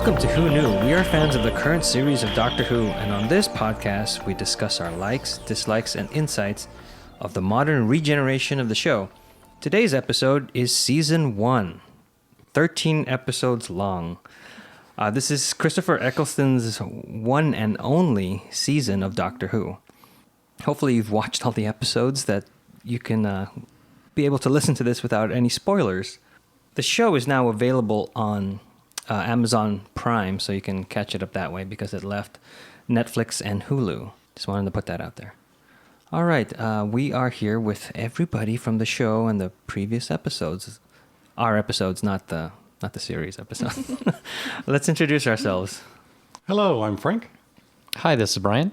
Welcome to Who Knew. We are fans of the current series of Doctor Who, and on this podcast, we discuss our likes, dislikes, and insights of the modern regeneration of the show. Today's episode is Season 1, 13 episodes long. This is Christopher Eccleston's one and only season of Doctor Who. Hopefully you've watched all the episodes that you can be able to listen to this without any spoilers. The show is now available on Amazon Prime, so you can catch it up that way because it left Netflix and Hulu. Just wanted to put that out there. All right, we are here with everybody from the show and the previous episodes. Our episodes, not the series episode. Let's introduce ourselves. Hello, I'm Frank. Hi, this is Brian.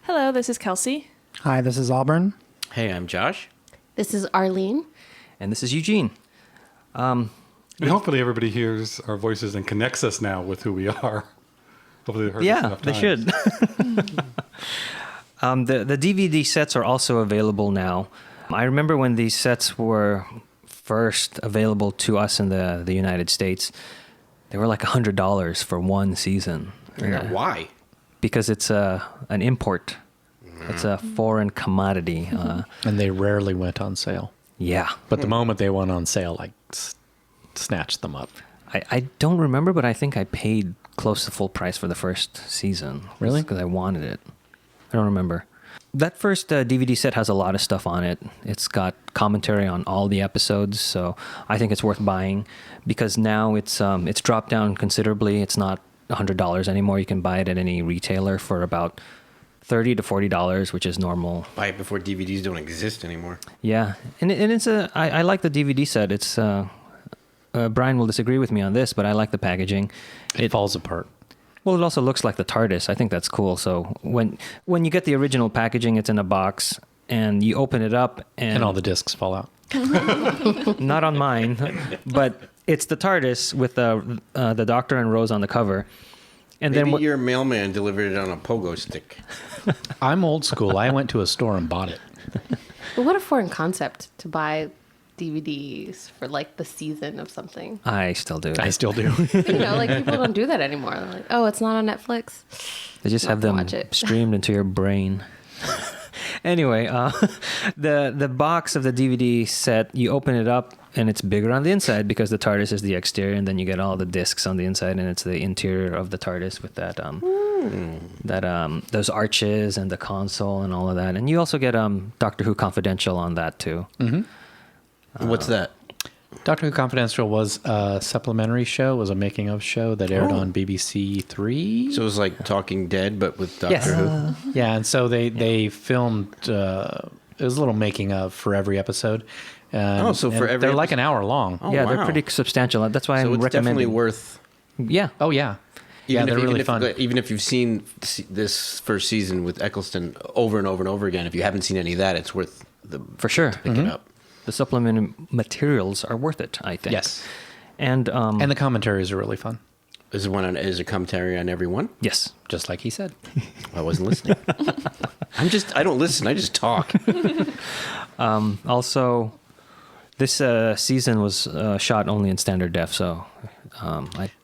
Hello, this is Kelsey. Hi, this is Auburn. Hey, I'm Josh. This is Arlene. And this is Eugene. And hopefully everybody hears our voices and connects us now with who we are. Hopefully they heard us enough they times. should. The DVD sets are also available now. I remember when these sets were first available to us in the United States, they were like $100 for one season. Why? Because it's an import. It's a foreign commodity. And they rarely went on sale. Yeah. But the moment they went on sale, like, snatched them up. I don't remember, but I think I paid close to full price for the first season. Really? Because I wanted it. I don't remember. That first DVD set has a lot of stuff on it. It's got commentary on all the episodes, so I think it's worth buying because now it's dropped down considerably. It's not $100 anymore. You can buy it at any retailer for about $30 to $40, which is normal. Buy it before DVDs don't exist anymore. Yeah, and it's I like the DVD set. It's Brian will disagree with me on this, but I like the packaging. It falls apart. Well, it also looks like the TARDIS. I think that's cool. So when you get the original packaging, it's in a box, and you open it up, and all the discs fall out. Not on mine, but it's the TARDIS with the Doctor and Rose on the cover. And Maybe then your mailman delivered it on a pogo stick. I'm old school. I went to a store and bought it. But what a foreign concept to buy DVDs for like the season of something. I still do. I still do. You know, like people don't do that anymore. They're like, oh, it's not on Netflix. They just have them Watch it. streamed into your brain. Anyway, the box of the DVD set, you open it up and it's bigger on the inside because the TARDIS is the exterior, and then you get all the discs on the inside, and it's the interior of the TARDIS with that those arches and the console and all of that. And you also get Doctor Who Confidential on that too. Mm-hmm. What's that? Doctor Who Confidential was a supplementary show. It was a making-of show that aired on BBC 3. So it was like Talking Dead, but with Doctor Who? Yeah, and so they filmed... it was a little making-of for every episode. So for every they're like an hour long. Oh, Yeah, wow. they're pretty substantial. That's why So I'm it's definitely recommending. worth... Yeah. Oh, yeah. Yeah, they're really fun. Even if you've seen this first season with Eccleston over and over and over again, if you haven't seen any of that, it's worth For sure. to pick it up. The supplementary materials are worth it, I think. Yes. And And the commentaries are really fun. Is a commentary on every one? yes. Just like he said. I wasn't listening. I don't listen. I just talk. Also, this season was shot only in standard def, so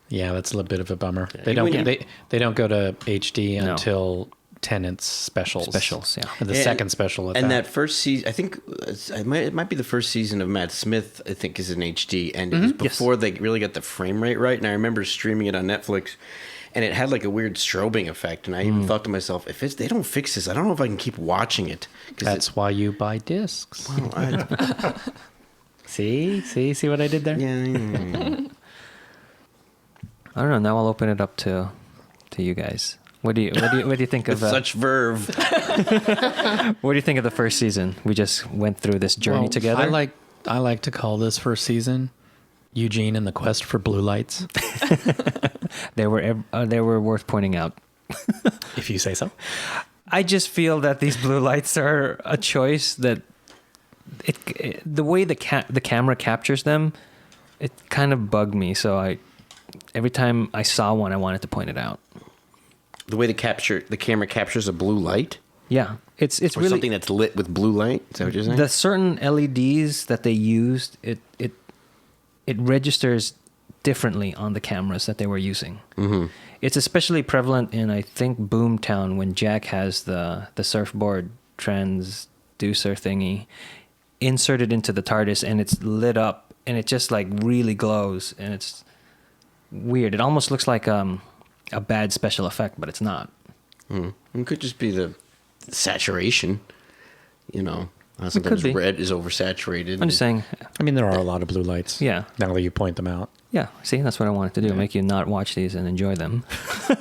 Yeah, that's a little bit of a bummer. They When don't you- they don't go to HD No. until Tennant's specials. yeah. The second special at And that. that first season, I think it might be the first season of Matt Smith, I think, is in HD. And it was before they really got the frame rate right. And I remember streaming it on Netflix, and it had like a weird strobing effect. And I even thought to myself, if they don't fix this, I don't know if I can keep watching it. That's why you buy discs. Well, See what I did there? yeah. I don't know. Now I'll open it up to you guys. What do you think of With such verve. what do you think of the first season? We just went through this journey Well, together. I like to call this first season Eugene and the Quest for Blue Lights, They were worth pointing out. if you say so. I just feel that these blue lights are a choice that the way the camera captures them, it kind of bugged me. So every time I saw one, I wanted to point it out. The way the camera captures a blue light? Yeah, it's Or really something that's lit with blue light? Is that what you're saying? the certain LEDs that they used. It registers differently on the cameras that they were using. Mm-hmm. It's especially prevalent in, I think, Boomtown, when Jack has the surfboard transducer thingy inserted into the TARDIS, and it's lit up, and it just like really glows, and it's weird. It almost looks like a bad special effect, but it's not. It could just be the saturation, It could be. Red is oversaturated. I'm just saying. I mean, there are a lot of blue lights. Yeah. Now that you point them out. Yeah, see, that's what I wanted to do, make you not watch these and enjoy them.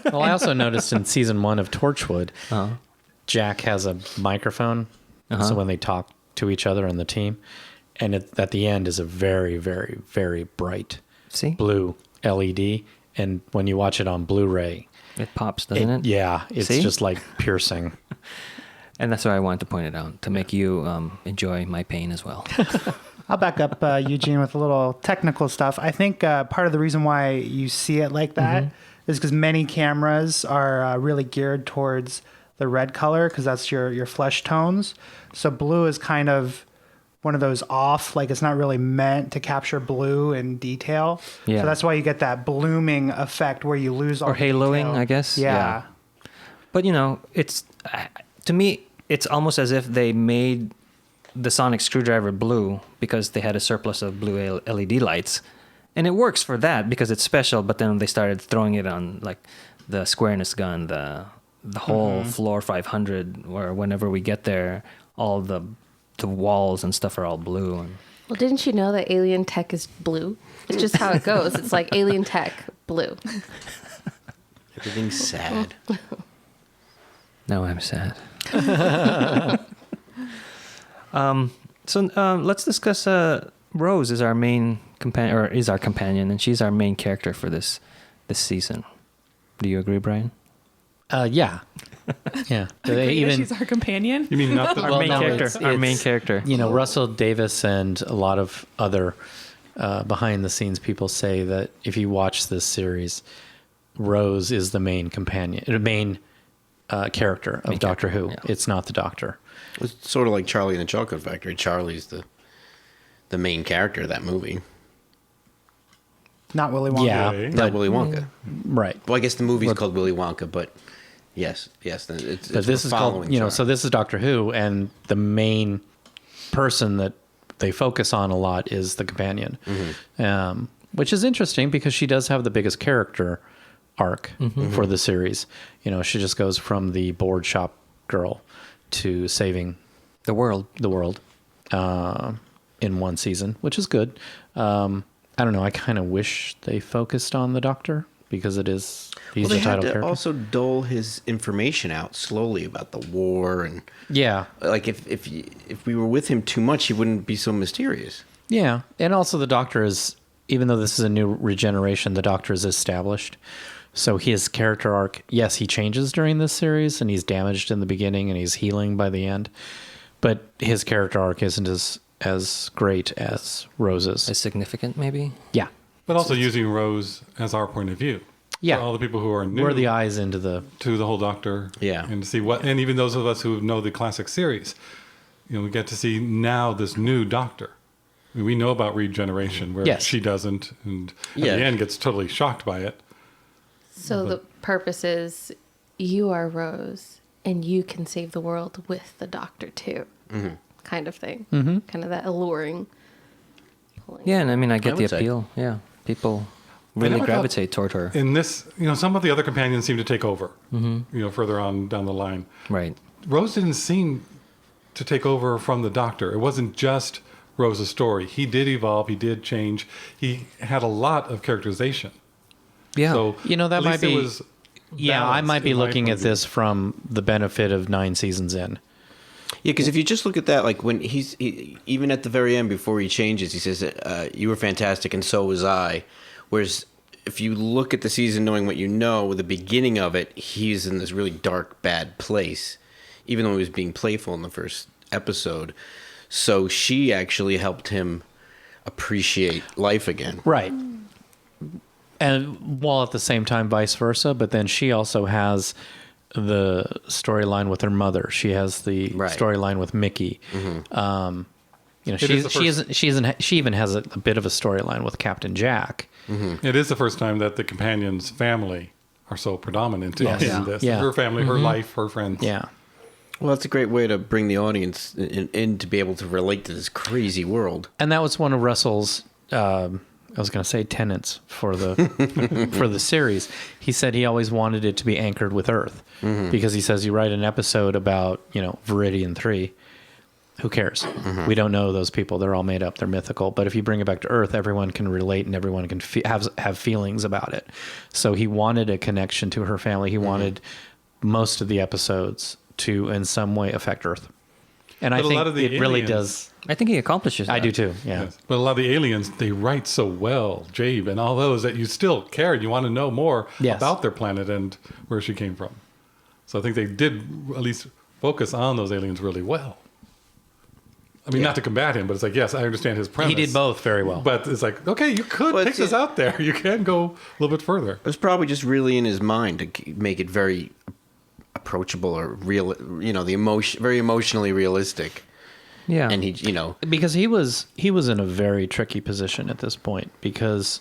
Well, I also noticed in season 1 of Torchwood, Jack has a microphone, so when they talk to each other on the team, and at the end is a very, very, very bright blue LED, and when you watch it on Blu-ray, it pops, doesn't it? Yeah, it's just like piercing. And that's why I wanted to point it out, to make you enjoy my pain as well. I'll back up Eugene with a little technical stuff. I think part of the reason why you see it like that is because many cameras are really geared towards the red color, because that's your flesh tones. So blue is kind of one of those off, like it's not really meant to capture blue in detail. Yeah. So that's why you get that blooming effect where you lose all or haloing, detail. I guess. Yeah. But it's to me, it's almost as if they made the sonic screwdriver blue because they had a surplus of blue LED lights, and it works for that because it's special. But then they started throwing it on like the squareness gun, the whole floor 500, or whenever we get there, all the walls and stuff are all blue. And Well, didn't you know that alien tech is blue? It's just how it goes. It's like alien tech, blue. Everything's sad. now I'm sad. So let's discuss. Rose is our main companion, or is our companion, and she's our main character for this season. Do you agree, Brian? Yeah. Yeah. She's our companion. You mean not the Our main character. You know, Russell Davis and a lot of other behind the scenes people say that if you watch this series, Rose is the main companion, the main character of Doctor Who. Yeah. It's not the Doctor. It's sort of like Charlie and the Chocolate Factory. Charlie's the main character of that movie. Not Willy Wonka. Yeah, not Willy Wonka. Right. Well, I guess the movie's called Willy Wonka, but yes. It's but this is called, so this is Doctor Who, and the main person that they focus on a lot is the companion, which is interesting because she does have the biggest character arc for the series. You know, she just goes from the board shop girl to saving the world in one season, which is good. I don't know. I kind of wish they focused on the Doctor because he's the title character. Also dole his information out slowly about the war and like if we were with him too much, he wouldn't be so mysterious. Yeah, and also the Doctor is, even though this is a new regeneration, the Doctor is established. So his character arc, yes, he changes during this series, and he's damaged in the beginning, and he's healing by the end. But his character arc isn't as great as Rose's. As significant, maybe? Yeah. But also using Rose as our point of view. Yeah. For all the people who are new. We're the eyes into the whole Doctor. Yeah. And to see and even those of us who know the classic series, we get to see now this new Doctor. I mean, we know about regeneration, where she doesn't, and at the end gets totally shocked by it. So the purpose is you are Rose, and you can save the world with the Doctor too, kind of thing. Kind of that alluring. Pulling. Yeah, and I mean, I get the appeal. Yeah, people really gravitate toward her. In this, some of the other companions seem to take over, further on down the line. Right. Rose didn't seem to take over from the Doctor. It wasn't just Rose's story. He did evolve. He did change. He had a lot of characterization. Yeah. So that might be. I might be looking at this from the benefit of 9 seasons in. Yeah, because if you just look at that, like when he even at the very end before he changes, he says, "You were fantastic, and so was I." Whereas if you look at the season knowing what you know, the beginning of it, he's in this really dark, bad place, even though he was being playful in the first episode. So she actually helped him appreciate life again. Right. And while at the same time, vice versa, but then she also has the storyline with her mother. She has the storyline with Mickey. You know, she even has a bit of a storyline with Captain Jack. Mm-hmm. It is the first time that the companion's family are so predominant in this. Yeah. Her family, her life, her friends. Yeah. Well, that's a great way to bring the audience in to be able to relate to this crazy world. And that was one of Russell's, I was going to say tenets for the for the series. He said he always wanted it to be anchored with Earth because he says you write an episode about, Viridian 3. Who cares? We don't know those people. They're all made up. They're mythical. But if you bring it back to Earth, everyone can relate and everyone can have feelings about it. So he wanted a connection to her family. He wanted most of the episodes to, in some way, affect Earth. And I think it really does. I think he accomplishes that. I do too, yeah. Yes. But a lot of the aliens, they write so well, Jabe, and all those, that you still care. You want to know more about their planet and where she came from. So I think they did at least focus on those aliens really well. I mean, not to combat him, but it's like, yes, I understand his premise. He did both very well. But it's like, okay, you could take this out there. You can go a little bit further. It was probably just really in his mind to make it very approachable or real, the emotion, very emotionally realistic. Yeah. And he, because he was in a very tricky position at this point because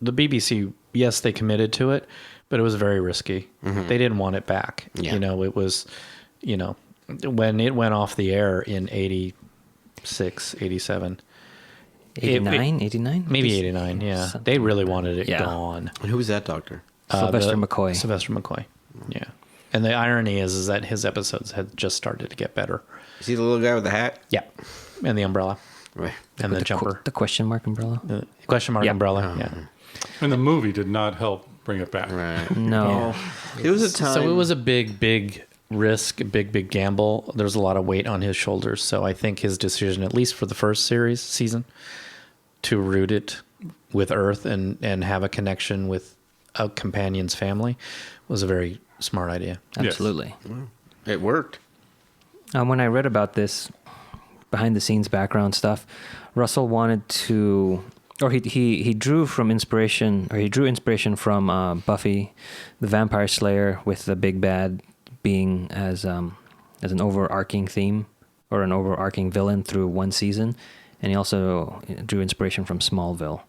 the BBC, yes, they committed to it, but it was very risky. They didn't want it back. Yeah. It was, when it went off the air in 86, 87. 89? Maybe 89, yeah. Something they really wanted it Yeah. gone. and who was that doctor? Sylvester McCoy. Sylvester McCoy, yeah. And the irony is that his episodes had just started to get better. Is he the little guy with the hat? Yeah. And the umbrella. Right. And the jumper. The question mark umbrella? The question mark umbrella, yeah. And the movie did not help bring it back. Right. No. It was a time. So it was a big risk, a big gamble. There's a lot of weight on his shoulders. So I think his decision, at least for the first season, to root it with Earth and have a connection with a companion's family was a very smart idea. Absolutely. Yes. It worked. When I read about this behind the scenes background stuff, Russell wanted to, or he drew inspiration from Buffy the Vampire Slayer, with the big bad being as an overarching theme or an overarching villain through one season, and he also drew inspiration from Smallville.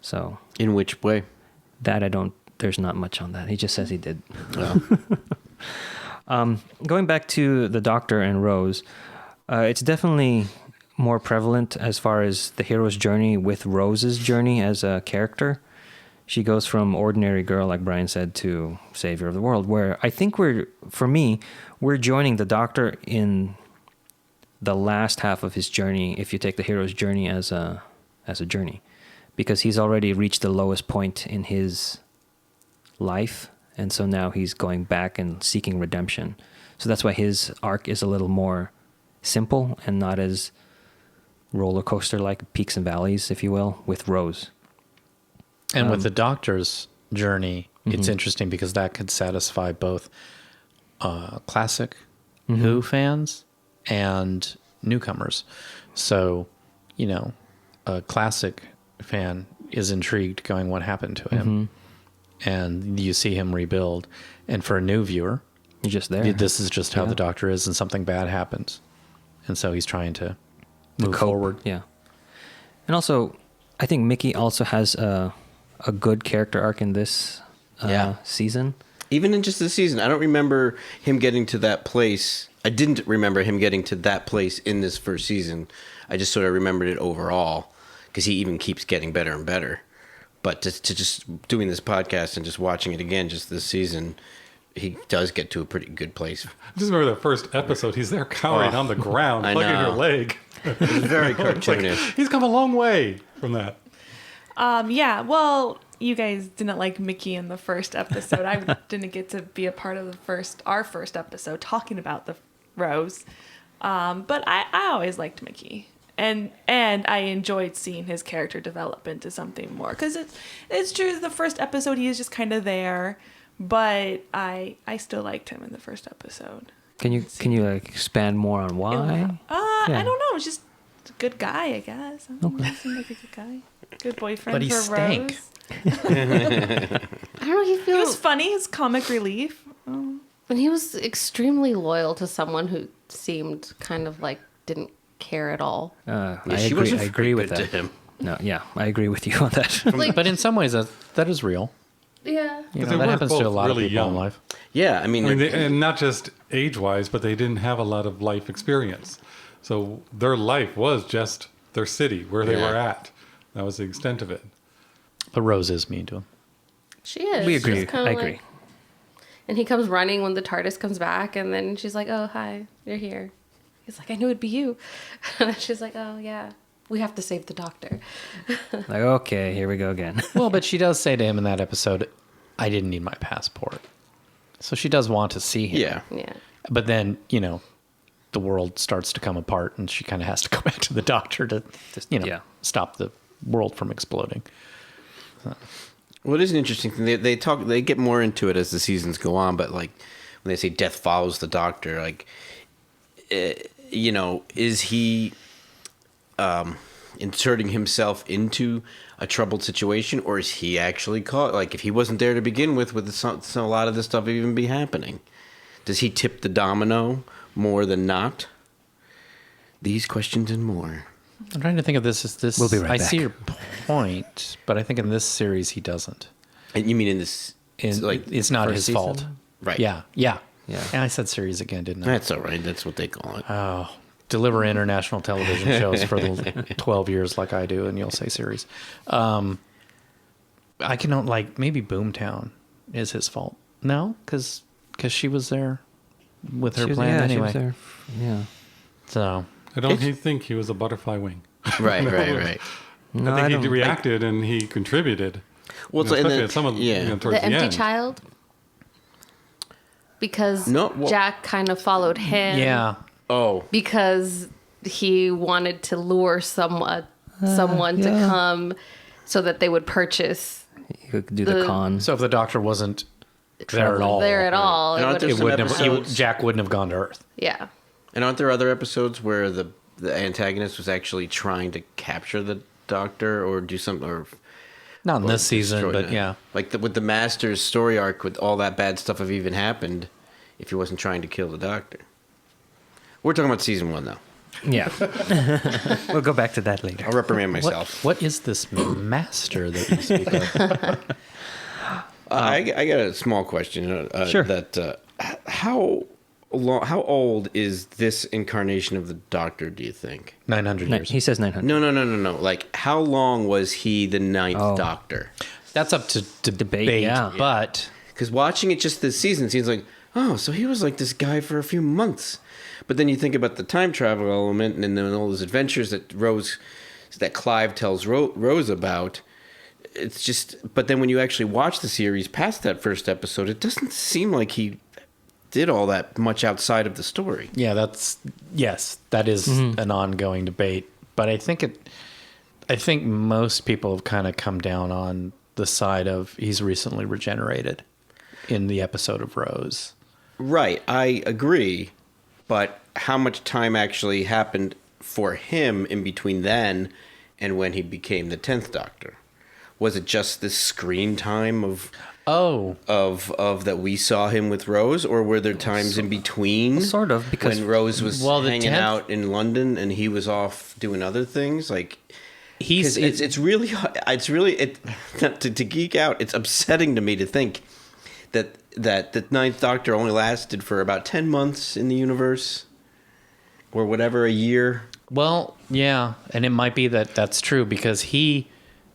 So In which way? that there's not much on that. He just says he did. Oh. Going back to the Doctor and Rose, it's definitely more prevalent as far as the hero's journey with Rose's journey as a character. She goes from ordinary girl, like Brian said, to savior of the world, where I think we're joining the Doctor in the last half of his journey, if you take the hero's journey as a journey, because he's already reached the lowest point in his life, and so now he's going back and seeking redemption. So that's why his arc is a little more simple and not as roller coaster like, peaks and valleys, if you will, with Rose. And with the Doctor's journey, it's interesting because that could satisfy both classic Who fans and newcomers. So, a classic fan is intrigued going, what happened to him? And you see him rebuild. And for a new viewer, You're just there. this is just how the Doctor is, and something bad happens. And so he's trying to move forward. Yeah. And also, I think Mickey also has a good character arc in this season. Even in just this season, I don't remember him getting to that place. I didn't remember him getting to that place in this first season. I just sort of remembered it overall, because he even keeps getting better and better. But to just doing this podcast and just watching it again just this season, he does get to a pretty good place. I just remember the first episode. He's there cowering on the ground, I plugging know. your leg. It's very cartoonish. He's come a long way from that. Yeah, well, you guys didn't like Mickey in the first episode. I didn't get to be a part of our first episode talking about the Rose. But I always liked Mickey. And I enjoyed seeing his character develop into something more. Because it's true, the first episode he is just kind of there. But I still liked him in the first episode. Can you like expand more on why? I don't know. It's just a good guy, I guess. I don't know, he seemed like a good guy. Good boyfriend But he for stank. Rose. I don't know. He was funny. His comic relief. And he was extremely loyal to someone who seemed kind of like didn't care at all. I agree with that. Him. No, yeah, I agree with you on that. But in some ways, that is real. Yeah. You know, they that were happens to a both lot really of people young. in life. Yeah, I mean and not just age-wise, but they didn't have a lot of life experience. So their life was just their city, where they were at. That was the extent of it. But Rose is mean to him. She is. We agree. She's kinda I agree. And he comes running when the TARDIS comes back, and then she's like, "Oh, hi, you're here." He's like, "I knew it'd be you." And she's like, "Oh, yeah, we have to save the Doctor." Like, okay, here we go again. Well, but she does say to him in that episode, I didn't need my passport. So she does want to see him. Yeah. Yeah. But then, you know, the world starts to come apart and she kind of has to go back to the Doctor to, you know, yeah. stop the world from exploding. Well, it is an interesting thing. They get more into it as the seasons go on, but like when they say death follows the Doctor, like, you know, is he inserting himself into a troubled situation, or is he actually caught? Like, if he wasn't there to begin with, would a lot of this stuff even be happening? Does he tip the domino more than not? These questions and more. I'm trying to think of this as this. We'll be right I back. see your point, but I think in this series he doesn't. And you mean in this? It's not first his season? fault. Right. Yeah. Yeah. And I said series again, didn't I? That's all right. That's what they call it. Oh, deliver international television shows for the 12 years like I do, and you'll say series. I cannot, like, maybe Boomtown is his fault. No, because she was there with her plan anyway. She was there. Yeah. So I don't think he was a butterfly wing. Right. No, I think he reacted and he contributed. Well, You know, and especially then, at some of yeah. towards The empty end. child? Because No, well- Jack kind of followed him. yeah, Oh, Because he wanted to lure someone to come so that they would purchase You could do the con. so if the Doctor wasn't there at all, there at all. And It aren't there would've- some wouldn't have, episodes- Jack wouldn't have gone to Earth. yeah. and aren't there other episodes where the antagonist was actually trying to capture the Doctor or do something, or Not in this season, destroy but it? yeah. Like with the Master's story arc, with all that bad stuff have even happened, if he wasn't trying to kill the Doctor. We're talking about season 1 though. Yeah. We'll go back to that later. I'll reprimand myself. What is this master that you speak of? I got a small question. Sure. That how old is this incarnation of the Doctor? Do you think? 900 years. He says 900. No. Like, how long was he the ninth Oh. Doctor? That's up to debate, yeah. but Because watching it just this season seems like, oh, so he was like this guy for a few months. But then you think about the time travel element and then all those adventures that Clive tells Rose about. It's just, but then when you actually watch the series past that first episode, it doesn't seem like he did all that much outside of the story. yeah, that is an ongoing debate. But I think most people have kind of come down on the side of he's recently regenerated in the episode of Rose. Right, I agree. But how much time actually happened for him in between then and when he became the 10th Doctor? Was it just this screen time of that we saw him with Rose, or were there times in between? Sort of, because when Rose was the hanging 10th out in London and he was off doing other things, like He's it's really to geek out. It's upsetting to me to think that the ninth Doctor only lasted for about 10 months in the universe, or whatever, a year. well, yeah, and it might be that that's true because he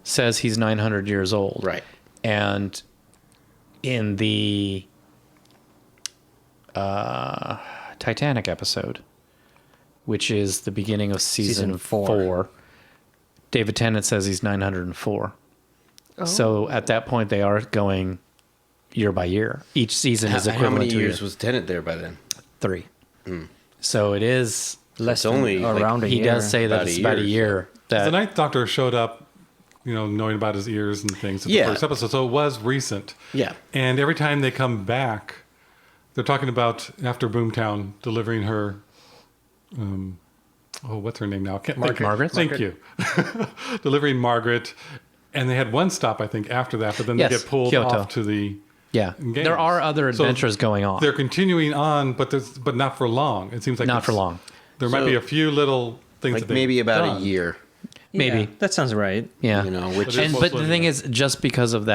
says he's 900 years old, Right. And in the Titanic episode, which is the beginning of season 4, David Tennant says he's 904. Oh. So at that point, they are going year by year. Each season is How equivalent many to years year. was Tennant there by then? 3. So it is Less It's only, than like, around a he year. does say that About it's a about a year. year. That The Ninth Doctor showed up, knowing about his ears and things in Yeah. the first episode, so it was recent. Yeah. And every time they come back, they're talking about, after Boomtown, delivering her, what's her name now? Margaret? Thank you. Delivering Margaret. And they had one stop, I think, after that, but then Yes, they get pulled Kyoto. off to the yeah, games. there are other So adventures going on. They're continuing on, but not for long. It seems like Not for long. There might be a few little things like that maybe about done. a year. Maybe. Yeah, that sounds right. Yeah. You know, which But the thing is, just because of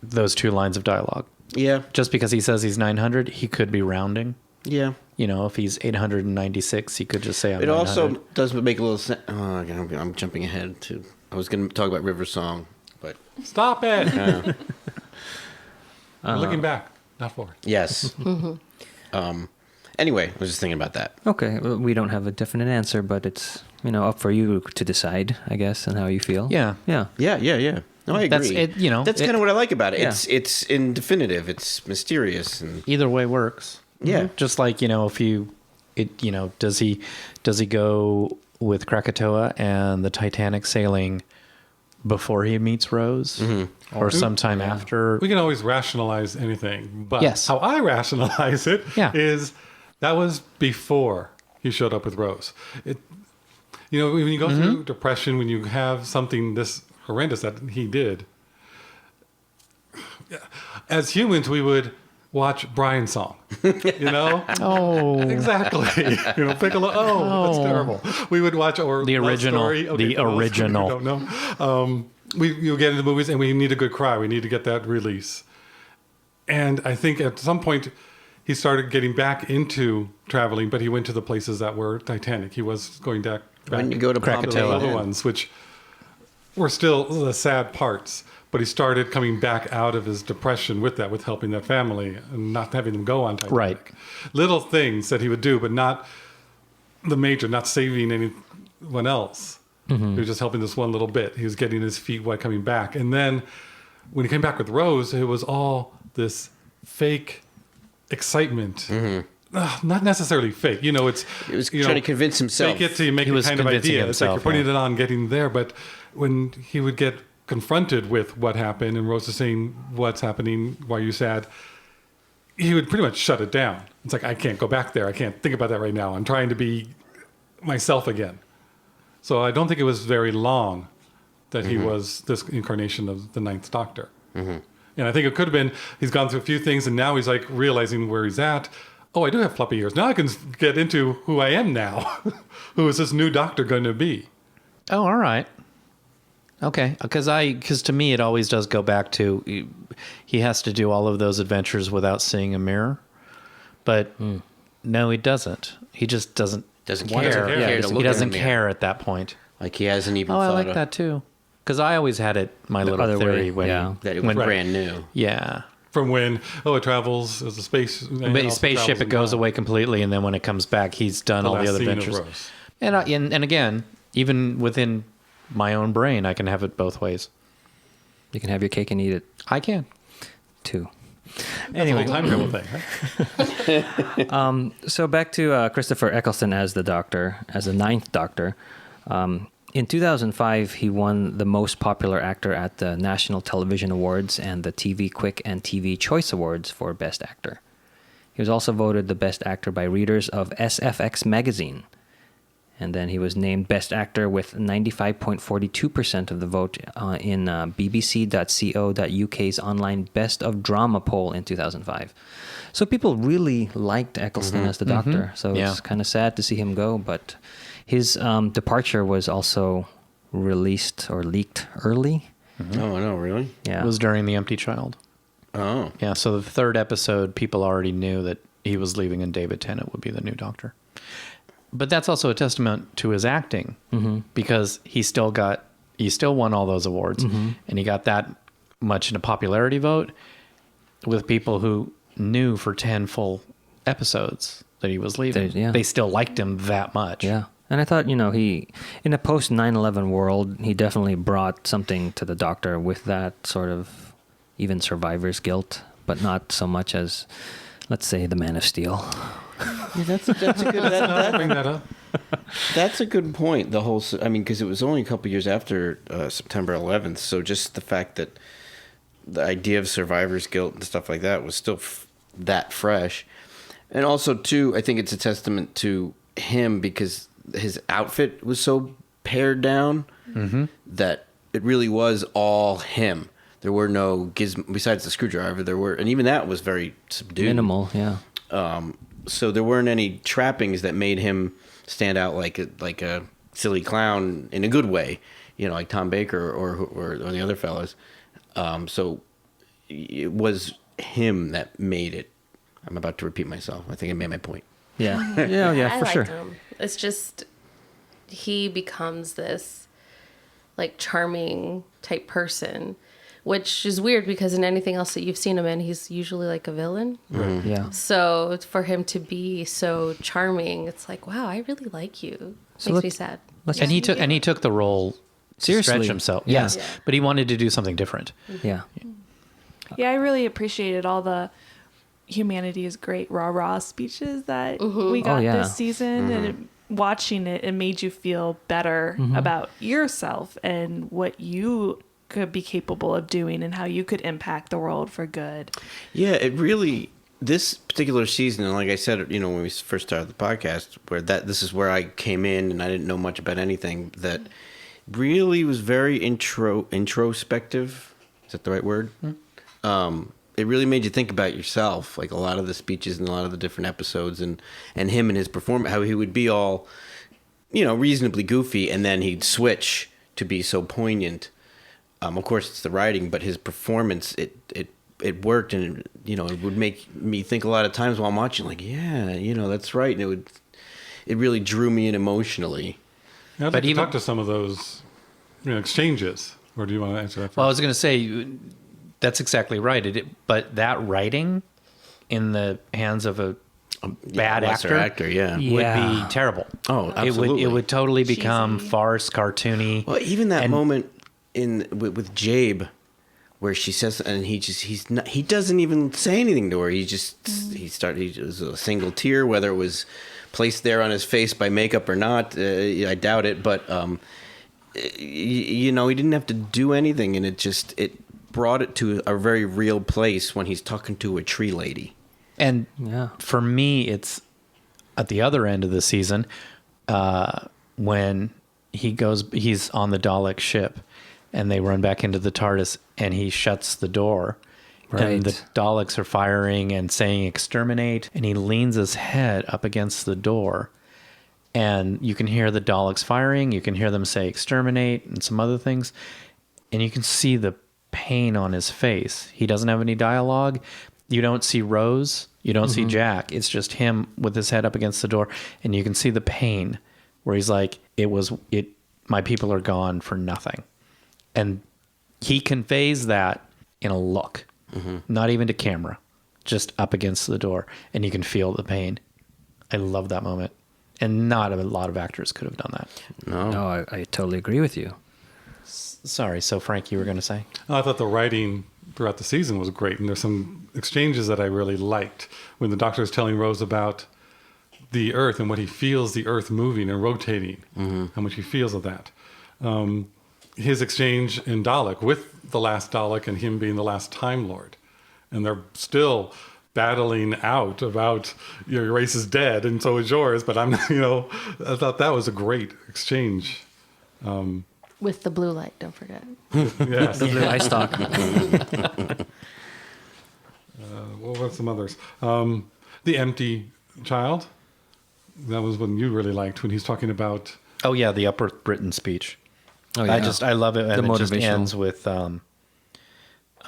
those 2 lines of dialogue, yeah, just because he says he's 900, he could be rounding. yeah. You know, if he's 896, he could just say I'm It 900. also does make a little sense. Oh, I'm jumping ahead to. I was going to talk about River Song, but Stop it. We're looking back, not forward. yes. Anyway, I was just thinking about that. Okay, well, we don't have a definite answer, but it's up for you to decide, I guess, and how you feel. Yeah. Yeah. Yeah. No, I agree. That's it. You know, That's kind of what I like about it. Yeah. It's indefinitive. It's mysterious, and either way works. Yeah. Just like, does he go with Krakatoa and the Titanic sailing before he meets Rose, or sometime after? We can always rationalize anything, but Yes. how I rationalize it is Yeah. that was before he showed up with Rose. When you go through depression, when you have something this horrendous that he did, as humans, we would watch Brian's song, Oh, exactly. Piccolo. Oh, that's terrible. We would watch or The Love original. Story. Okay, The for those who original. don't know. You get into movies and we need a good cry. We need to get that release. And I think at some point he started getting back into traveling, but he went to the places that were Titanic. He was going back when you go to to the Krakatoa. other ones, which were still the sad parts. But he started coming back out of his depression with helping that family and not having them go on Titanic. Right. Little things that he would do, but not the major, not saving anyone else. He was just helping this one little bit. He was getting his feet wet coming back. And then when he came back with Rose, it was all this fake excitement. Not necessarily fake. It was trying to convince himself. Fake it till you make He a was kind of convincing idea. It's like you're himself, putting yeah. it on, getting there. But when he would get confronted with what happened and Rose is saying, what's happening, why are you sad, he would pretty much shut it down. It's like, I can't go back there. I can't think about that right now. I'm trying to be myself again. So I don't think it was very long that he was this incarnation of the Ninth Doctor. And I think it could have been, he's gone through a few things and now he's like realizing where he's at. Oh, I do have floppy ears. Now I can get into who I am now. Who is this new Doctor going to be? Oh, all right. Okay, because to me it always does go back to he has to do all of those adventures without seeing a mirror, but no, he doesn't. He just doesn't care. Doesn't care to He look doesn't in the mirror. care at that point. Like he hasn't even Oh, I thought like of that too. Because I always had it my little other theory way, when that it was Right. brand new. yeah. From when, it travels as a space. But spaceship, it goes away completely, and then when it comes back, he's done all the other adventures. And again, even within my own brain, I can have it both ways. You can have your cake and eat it I can. too. Anyway, time travel thing, right? So back to Christopher Eccleston as the Doctor, as the Ninth Doctor. In 2005, he won the Most Popular Actor at the National Television Awards and the TV Quick and TV Choice Awards for Best Actor. He was also voted the Best Actor by readers of SFX magazine. And then he was named Best Actor with 95.42% of the vote in bbc.co.uk's online Best of Drama poll in 2005. So people really liked Eccleston as the Doctor. So it's kind of sad to see him go, but his departure was also released or leaked early. Oh, no, really? Yeah. It was during The Empty Child. Oh. Yeah, so the third episode, people already knew that he was leaving and David Tennant would be the new Doctor. But that's also a testament to his acting because he still won all those awards and he got that much in a popularity vote with people who knew for 10 full episodes that he was leaving. They still liked him that much. Yeah. And I thought, he, in a post 9/11 world, he definitely brought something to the Doctor with that sort of even survivor's guilt, but not so much as, let's say, the Man of Steel. Yeah, that's a good. Bring that up. That's a good point. Because it was only a couple years after September 11th, so just the fact that the idea of survivor's guilt and stuff like that was still that fresh, and also too, I think it's a testament to him because his outfit was so pared down that it really was all him. There were no gizmos besides the screwdriver. And even that was very subdued, Minimal, yeah. So there weren't any trappings that made him stand out like a silly clown in a good way, like Tom Baker or the other fellas. So it was him that made it. I'm about to repeat myself. I think I made my point. Yeah. Yeah, I for sure. liked him. It's just he becomes this like charming type person, which is weird because in anything else that you've seen him in, he's usually like a villain. Right. Yeah. So for him to be so charming, it's like, wow, I really like you. So Makes me sad. And he took the role to Seriously. stretch himself. Yeah. Yes, but he wanted to do something different. Yeah. Yeah, I really appreciated all the humanity is great rah-rah speeches that we got this season. And watching it made you feel better about yourself and what you could be capable of doing and how you could impact the world for good. Yeah, it really, this particular season, and like I said, when we first started the podcast, this is where I came in and I didn't know much about anything, that really was very introspective. Is that the right word? It really made you think about yourself, like a lot of the speeches and a lot of the different episodes, and him and his performance, how he would be all, reasonably goofy, and then he'd switch to be so poignant. Of course, it's the writing, but his performance, it worked, and it would make me think a lot of times while I'm watching, like, yeah, that's right, and it really drew me in emotionally. Yeah, I'd like to talk to some of those exchanges, or do you want to answer that first? Well, I was going to say that's exactly right. But that writing in the hands of a bad actor would be terrible. Oh, absolutely. It would totally become farce, cartoony. Well, even that moment with Jabe, where she says, and he doesn't even say anything to her. He was a single tear, whether it was placed there on his face by makeup or not. I doubt it, but he didn't have to do anything, and it brought it to a very real place when he's talking to a tree lady. And for me, it's at the other end of the season when he's on the Dalek ship and they run back into the TARDIS and he shuts the door. Right. And the Daleks are firing and saying exterminate. And he leans his head up against the door. And you can hear the Daleks firing. You can hear them say exterminate and some other things. And you can see the pain on his face. He doesn't have any dialogue. You don't see Rose. You don't see Jack. It's just him with his head up against the door. And you can see the pain where he's like, my people are gone for nothing. And he conveys that in a look, not even to camera, just up against the door. And you can feel the pain. I love that moment. And not a lot of actors could have done that. No, I totally agree with you. Sorry. So, Frank, you were going to say? I thought the writing throughout the season was great. And there's some exchanges that I really liked when the Doctor is telling Rose about the Earth and what he feels the Earth moving and rotating, how much he feels of that. His exchange in Dalek with the last Dalek and him being the last Time Lord. And they're still battling out about your race is dead and so is yours. But I thought that was a great exchange. With the blue light, don't forget. Yes. The blue eye stalk. What's some others? The Empty Child. That was one you really liked when he's talking about... Oh, yeah, the Upper Britain speech. Oh, yeah. I love it. And The it just motivational. ends with,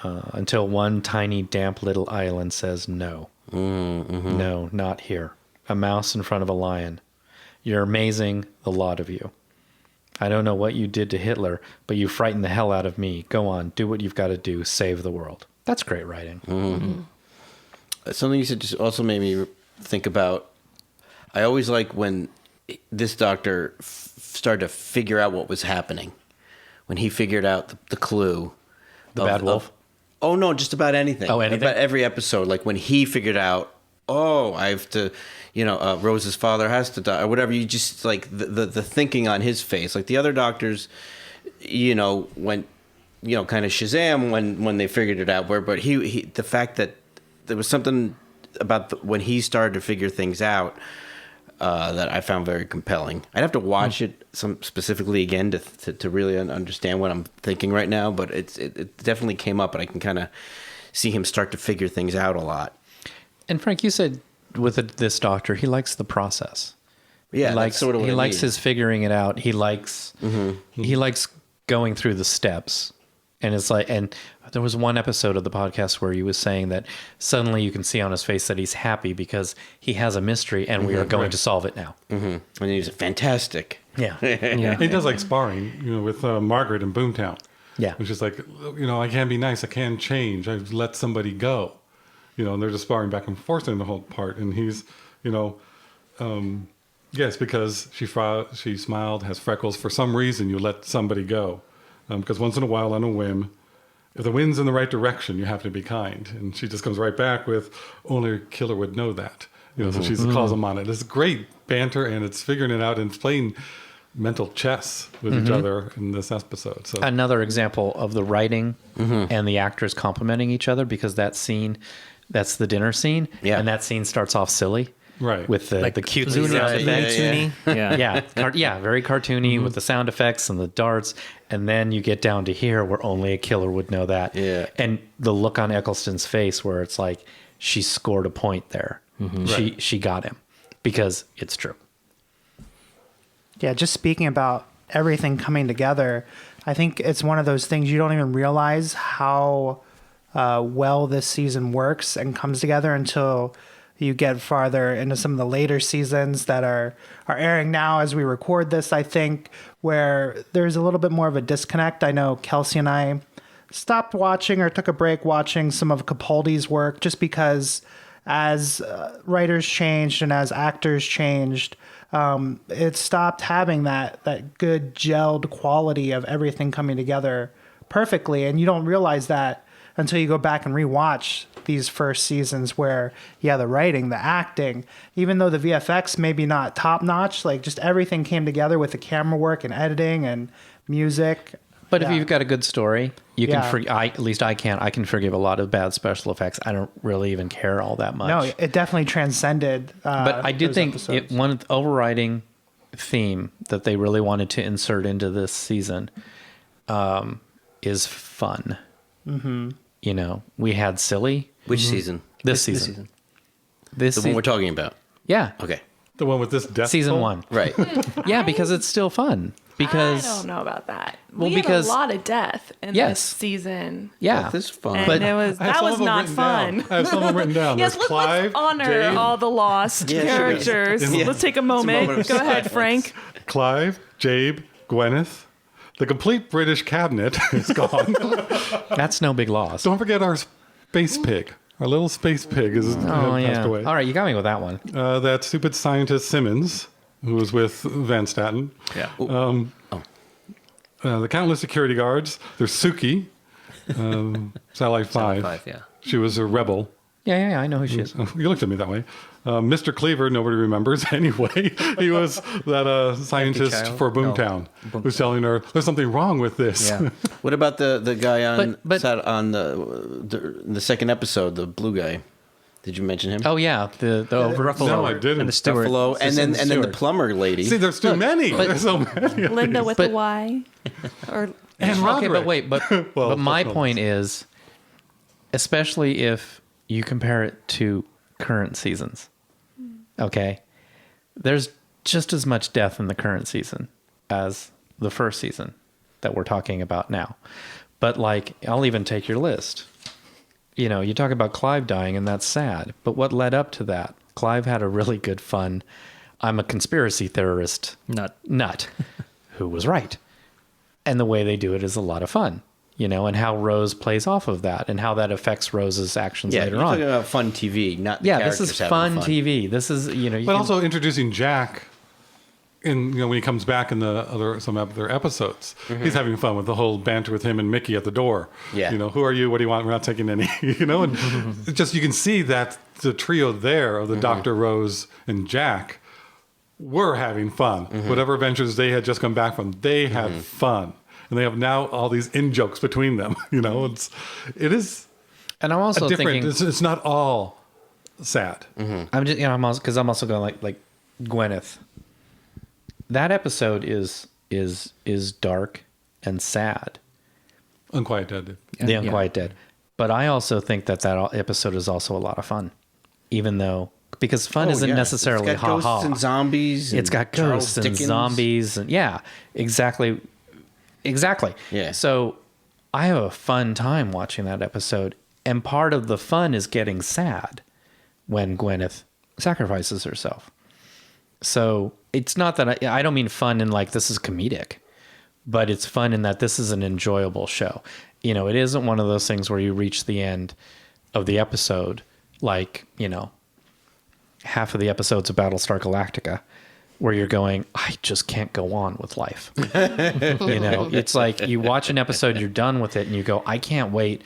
until one tiny, damp little island says no. No, not here. A mouse in front of a lion. You're amazing, the lot of you. I don't know what you did to Hitler, but you frightened the hell out of me. Go on, do what you've got to do, save the world. That's great writing. Something you said just also made me think about, I always like when this Doctor started to figure out what was happening. When he figured out the clue. The Bad Wolf? Oh, no, just about anything. Oh, anything? About every episode. Like when he figured out, I have to, Rose's father has to die, or whatever. You just, like, the thinking on his face. Like the other Doctors, went, kind of Shazam when they figured it out. But he the fact that there was something about when he started to figure things out that I found very compelling. I'd have to watch it specifically again to really understand what I'm thinking right now, but it definitely came up, and I can kind of see him start to figure things out a lot. And Frank, you said with this Doctor, he likes the process. Yeah, he likes, sort of what he I likes mean. his figuring it out. He likes he likes going through the steps. And it's like, and there was one episode of the podcast where he was saying that suddenly you can see on his face that he's happy because he has a mystery and we are going to solve it now. And he's fantastic. Yeah. He does like sparring, with Margaret in Boomtown. Yeah. Which is like, I can be nice. I can change. I let somebody go. And they're just sparring back and forth in the whole part. And he's, yes, because she smiled, has freckles. For some reason, you let somebody go. Because once in a while, on a whim, if the wind's in the right direction, you have to be kind. And she just comes right back with, only a killer would know that. So she calls him on it. It's great banter, and it's figuring it out, and it's playing mental chess with each other in this episode. So another example of the writing and the actors complimenting each other, because that scene, that's the dinner scene, and that scene starts off silly. Right. With the cute Looney sound effects. Tuny. Yeah, very cartoony with the sound effects and the darts. And then you get down to here where only a killer would know that. Yeah. And the look on Eccleston's face where it's like, she scored a point there. She got him because it's true. Yeah, just speaking about everything coming together, I think it's one of those things you don't even realize how well this season works and comes together until you get farther into some of the later seasons that are airing now as we record this, I think, where there's a little bit more of a disconnect. I know Kelsey and I stopped watching or took a break watching some of Capaldi's work just because as writers changed and as actors changed, it stopped having that good gelled quality of everything coming together perfectly. And you don't realize that until you go back and rewatch these first seasons where, the writing, the acting, even though the VFX maybe not top notch, like just everything came together with the camera work and editing and music. But if you've got a good story, you can Yeah. at least I can. I can forgive a lot of bad special effects. I don't really even care all that much. No, it definitely transcended. But I do those think episodes. one overriding theme that they really wanted to insert into this season is fun. We had silly. Which season? This season. This The one season. we're talking about. Yeah. Okay. the one with this death Season toll? 1. Right. Yeah, because it's still fun. Because I don't know about that. Well, We had because- a lot of death in Yes. this season. yeah. This is fun. And But- it was I have that some was of them not written fun. down. I have some of them written down. Yes, There's let's Clive, honor Dave, all the lost Yeah, sure. characters. Yeah. Let's take a It's a moment. moment of Go ahead, silence. Frank. Clive, Jabe, Gwyneth. The complete British cabinet is gone. That's no big loss. Don't forget our space pig. Our little space pig has passed away. All right, you got me with that one. That stupid scientist Simmons, who was with Van Staten. Yeah. The countless security guards. There's Suki, Satellite 5. 5, yeah. She was a rebel. Yeah, I know who she is. You looked at me that way. Mr. Cleaver, nobody remembers anyway. He was that scientist child? for Boomtown who's telling her there's something wrong with this. Yeah. What about the guy on But- on the second episode, the blue guy? Did you mention him? Oh yeah, the Ruffalo. No, I didn't. And the steward. Buffalo, and then the Stewart. plumber lady. See, there's too many. but- There's so many. of Linda these. with But- a Y. Or And Okay, Roderick. but wait, but Well, but my that's not- point is, especially if you compare it to current seasons, okay, there's just as much death in the current season as the first season that we're talking about now. But like, I'll even take your list. You talk about Clive dying, and that's sad. But what led up to that? Clive had a really good fun, I'm a conspiracy theorist nut who was right. And the way they do it is a lot of fun, and how Rose plays off of that and how that affects Rose's actions Yeah, later you're on. talking about fun TV, not the Yeah, this characters is having fun TV. This is, you But can- also introducing Jack in when he comes back in some other episodes. He's having fun with the whole banter with him and Mickey at the door. Yeah. Who are you? What do you want? We're not taking any. And it's just you can see that the trio there of the Dr. Rose and Jack were having fun. Whatever adventures they had just come back from, they had fun. And they have now all these in-jokes between them. It is and I'm also different. thinking, It's not all sad. I'm just, I'm also going like Gwyneth. That episode is dark and sad. Unquiet Dead. The Unquiet Dead. But I also think that episode is also a lot of fun, even though because fun isn't necessarily it's got ghosts and zombies. It's got ghosts and zombies, and exactly. Yeah. So I have a fun time watching that episode, and part of the fun is getting sad when Gwyneth sacrifices herself. So it's not that I don't mean fun in like this is comedic, but it's fun in that this is an enjoyable show. You know, it isn't one of those things where you reach the end of the episode, like, you know, half of the episodes of Battlestar Galactica, where you're going, I just can't go on with life. You know, it's like you watch an episode, you're done with it, and you go, I can't wait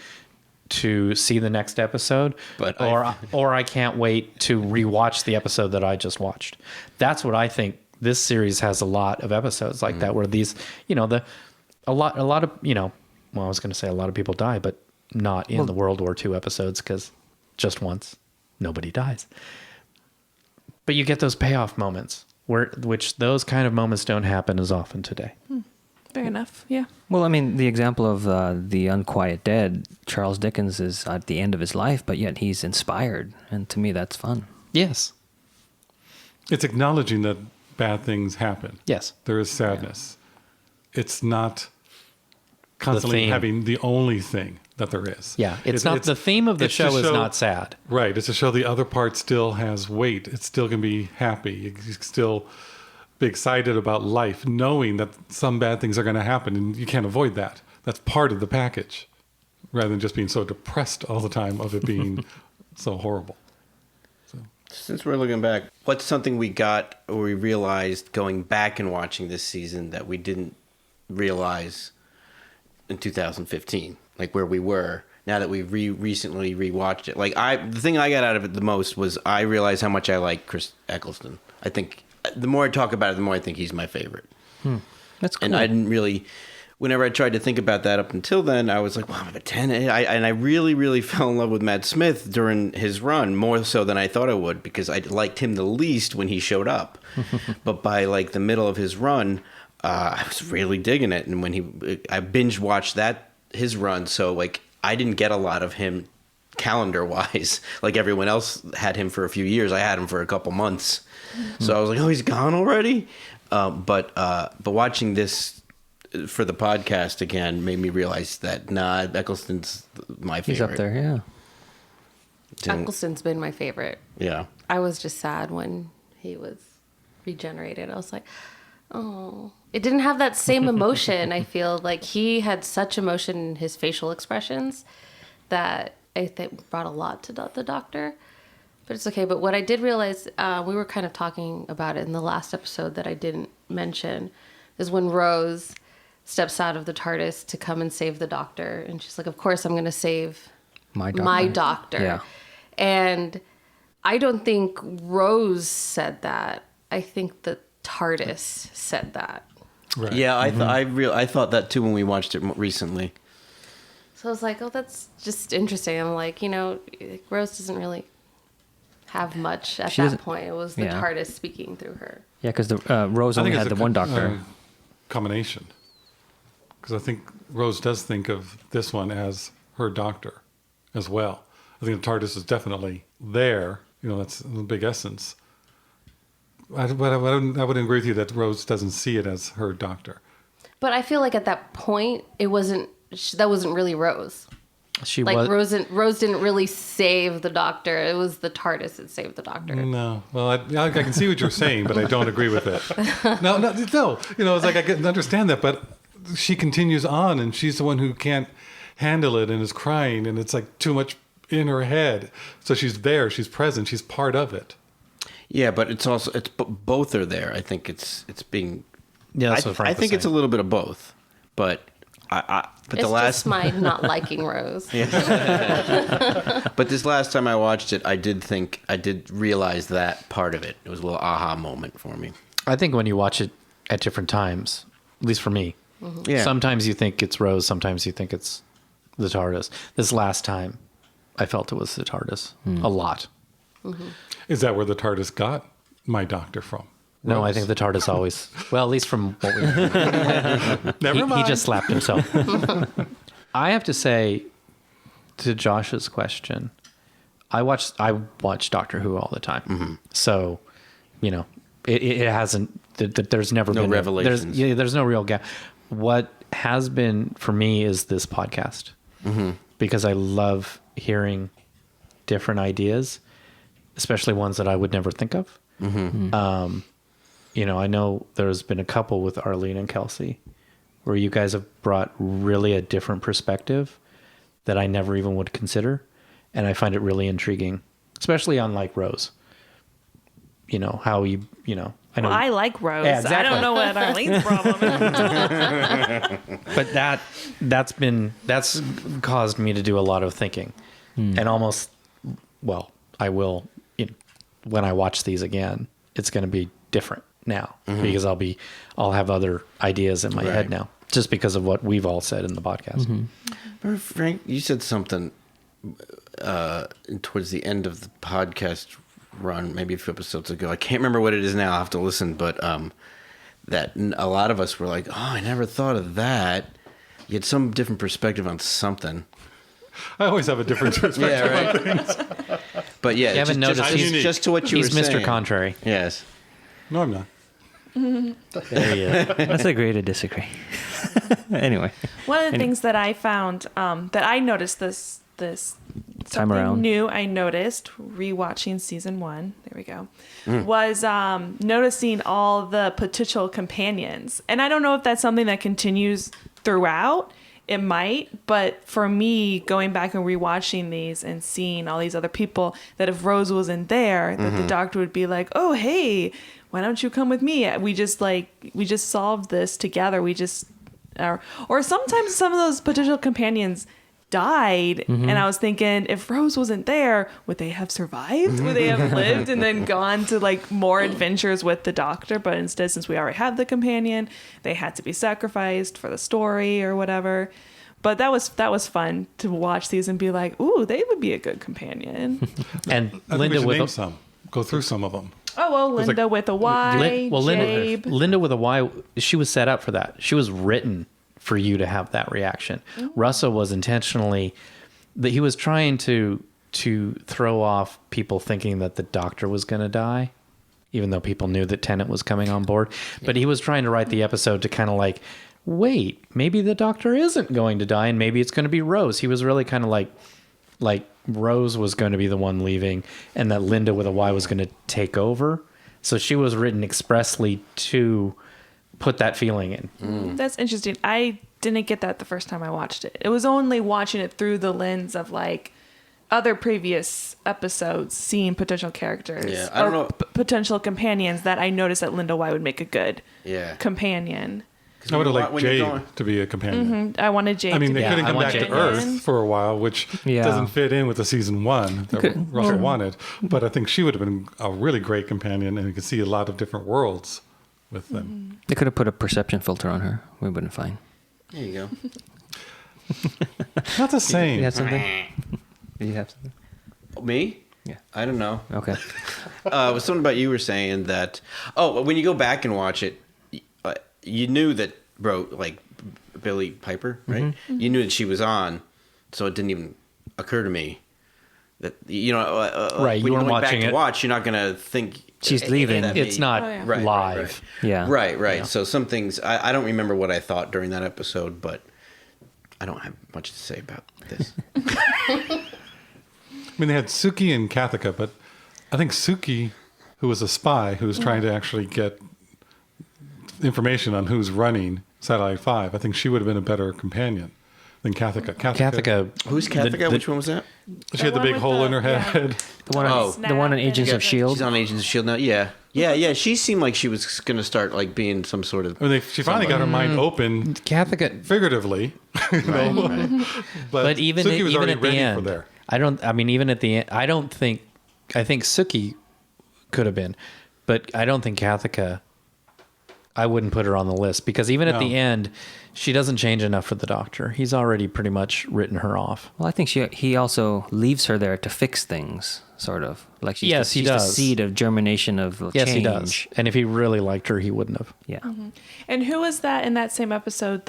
to see the next episode, or I can't wait to rewatch the episode that I just watched. That's what I think. This series has a lot of episodes like that, where these, you know, a lot of, you know, well, I was going to say a lot of people die, but not in the World War II episodes, because just once nobody dies. But you get those payoff moments, which those kind of moments don't happen as often today. Fair enough. Yeah. Well, I mean, the example of the Unquiet Dead, Charles Dickens is at the end of his life, but yet he's inspired. And to me, that's fun. Yes. It's acknowledging that bad things happen. Yes. There is sadness. Yeah. It's not constantly having the only thing that there is. Yeah. It's not the theme of the show is not sad. Right. It's to show the other part still has weight. It still can be happy. You can still be excited about life, knowing that some bad things are going to happen, and you can't avoid that. That's part of the package, rather than just being so depressed all the time of it being so horrible. So, since we're looking back, what's something we got or we realized going back and watching this season that we didn't realize in 2015, like where we were now that we recently rewatched it? Like the thing I got out of it the most was I realized how much I like Chris Eccleston. I think the more I talk about it, the more I think he's my favorite. That's cool. And I didn't really, whenever I tried to think about that up until then, I was like, wow, I'm a 10. And I really, really fell in love with Matt Smith during his run, more so than I thought I would, because I liked him the least when he showed up. But by like the middle of his run, I was really digging it. And when I binge watched his run, so like I didn't get a lot of him calendar-wise. Like everyone else had him for a few years. I had him for a couple months. So I was like, oh, he's gone already? But watching this for the podcast again made me realize that, Eccleston's my favorite. He's up there, yeah. Eccleston's been my favorite. Yeah. I was just sad when he was regenerated. I was like, oh. It didn't have that same emotion. I feel like he had such emotion in his facial expressions that I think brought a lot to the Doctor. But it's okay. But what I did realize, we were kind of talking about it in the last episode that I didn't mention, is when Rose steps out of the TARDIS to come and save the Doctor. And she's like, of course I'm going to save my doctor. Yeah. And I don't think Rose said that. I think the TARDIS said that. right. Yeah, I thought that too when we watched it recently. So I was like, oh, that's just interesting. I'm like, you know, Rose doesn't really have much at that point. It was the TARDIS speaking through her. Yeah, because Rose only had the one doctor. Combination. Because I think Rose does think of this one as her doctor as well. I think the TARDIS is definitely there. You know, that's the big essence. I wouldn't agree with you that Rose doesn't see it as her doctor. But I feel like at that point, that wasn't really Rose. Rose didn't really save the Doctor. It was the TARDIS that saved the Doctor. No. Well, I can see what you're saying, but I don't agree with it. No. You know, it's like I can understand that, but she continues on, and she's the one who can't handle it and is crying, and it's like too much in her head. So she's there, she's present, she's part of it. Yeah, but it's both are there. I think it's being. Yeah, that's what Frank was I think saying. it's a little bit of both, but It's just my not liking Rose. But this last time I watched it, I did realize that part of it. It was a little aha moment for me. I think when you watch it at different times, at least for me, sometimes you think it's Rose, sometimes you think it's the TARDIS. This last time, I felt it was the TARDIS a lot. Mm-hmm. Is that where the TARDIS got my doctor from? No, I think the TARDIS always. Well, at least from what we. Never mind. He just slapped himself. I have to say, to Josh's question, I watch Doctor Who all the time. So, it hasn't. There's never been revelations. There's no real gap. What has been for me is this podcast, because I love hearing different ideas, especially ones that I would never think of. I know there's been a couple with Arlene and Kelsey where you guys have brought really a different perspective that I never even would consider. And I find it really intriguing, especially on like Rose. How I know. Well, I like Rose. Yeah, exactly. I don't know what Arlene's problem is. But that's caused me to do a lot of thinking, and almost, I will, when I watch these again, it's going to be different now because I'll have other ideas in my head now, just because of what we've all said in the podcast. Remember, Frank, you said something towards the end of the podcast run, maybe a few episodes ago. I can't remember what it is now. I'll have to listen, but that a lot of us were like, "Oh, I never thought of that." You had some different perspective on something. I always have a different perspective on things. But yeah, you haven't noticed just to what you were saying. He's Mr. Contrary. Yes. No, I'm not. There he is. Let's agree to disagree. Anyway. One of the things that I found that I noticed this time around new I noticed rewatching season 1, there we go, was noticing all the potential companions. And I don't know if that's something that continues throughout. It might, but for me, going back and rewatching these and seeing all these other people, that if Rose wasn't there, that the doctor would be like, "Oh, hey, why don't you come with me? We just solved this together. Or sometimes some of those potential companions died, and I was thinking, if Rose wasn't there, would they have survived? Would they have lived and then gone to like more adventures with the doctor? But instead, since we already have the companion, they had to be sacrificed for the story or whatever. But that was fun to watch these and be like, ooh, they would be a good companion. And I think we should name some. Go through some of them. Oh, well, Linda with a Y, Jabe. Linda with a Y, she was set up for that. She was written for you to have that reaction. Russell was intentionally, that he was trying to throw off people thinking that the doctor was going to die, even though people knew that Tennant was coming on board. But he was trying to write the episode to kind of like, wait, maybe the doctor isn't going to die and maybe it's going to be Rose. He was really kind of like Rose was going to be the one leaving and that Linda with a Y was going to take over. So she was written expressly to put that feeling in. That's interesting. I didn't get that the first time I watched it. It was only watching it through the lens of like other previous episodes, seeing potential characters or potential companions, that I noticed that Linda Y would make a good companion. I would have liked Jade to be a companion. I wanted Jade. I mean, to they be couldn't come back Jade to Earth for a while, which doesn't fit in with the season 1 that Russell wanted. But I think she would have been a really great companion, and you could see a lot of different worlds with them. They could have put a perception filter on her. We would have been fine. There you go. Not the same. You have something? Do you have something? Me? Yeah. I don't know. Okay. It was something about you were saying that, when you go back and watch it, you knew that, like Billie Piper, right? You knew that she was on, so it didn't even occur to me that, right, when you you're weren't back watching to it. watch, you're not going to think She's leaving. It's not live. Yeah. Right. Yeah. So some things, I don't remember what I thought during that episode, but I don't have much to say about this. I mean, they had Suki and Kathika, but I think Suki, who was a spy, who was trying to actually get information on who's running Satellite 5, I think she would have been a better companion than Kathika. Kathika. Who's Kathika? Which one was that? She had the big hole in her head. The one in Agents of S.H.I.E.L.D. She's on Agents of S.H.I.E.L.D. now. Yeah. She seemed like she was going to start like being some sort of... I mean, she finally got her mind open, Kathika, figuratively. Right. but even Suki was even already at the ready end, for there. even at the end, I think Suki could have been, but I don't think Kathika, I wouldn't put her on the list, because even at the end, she doesn't change enough for the doctor. He's already pretty much written her off. Well, I think he also leaves her there to fix things, sort of. Like she's Yes, he she's the does. seed of germination of change. Yes, he does. And if he really liked her, he wouldn't have. Yeah. And who was that in that same episode?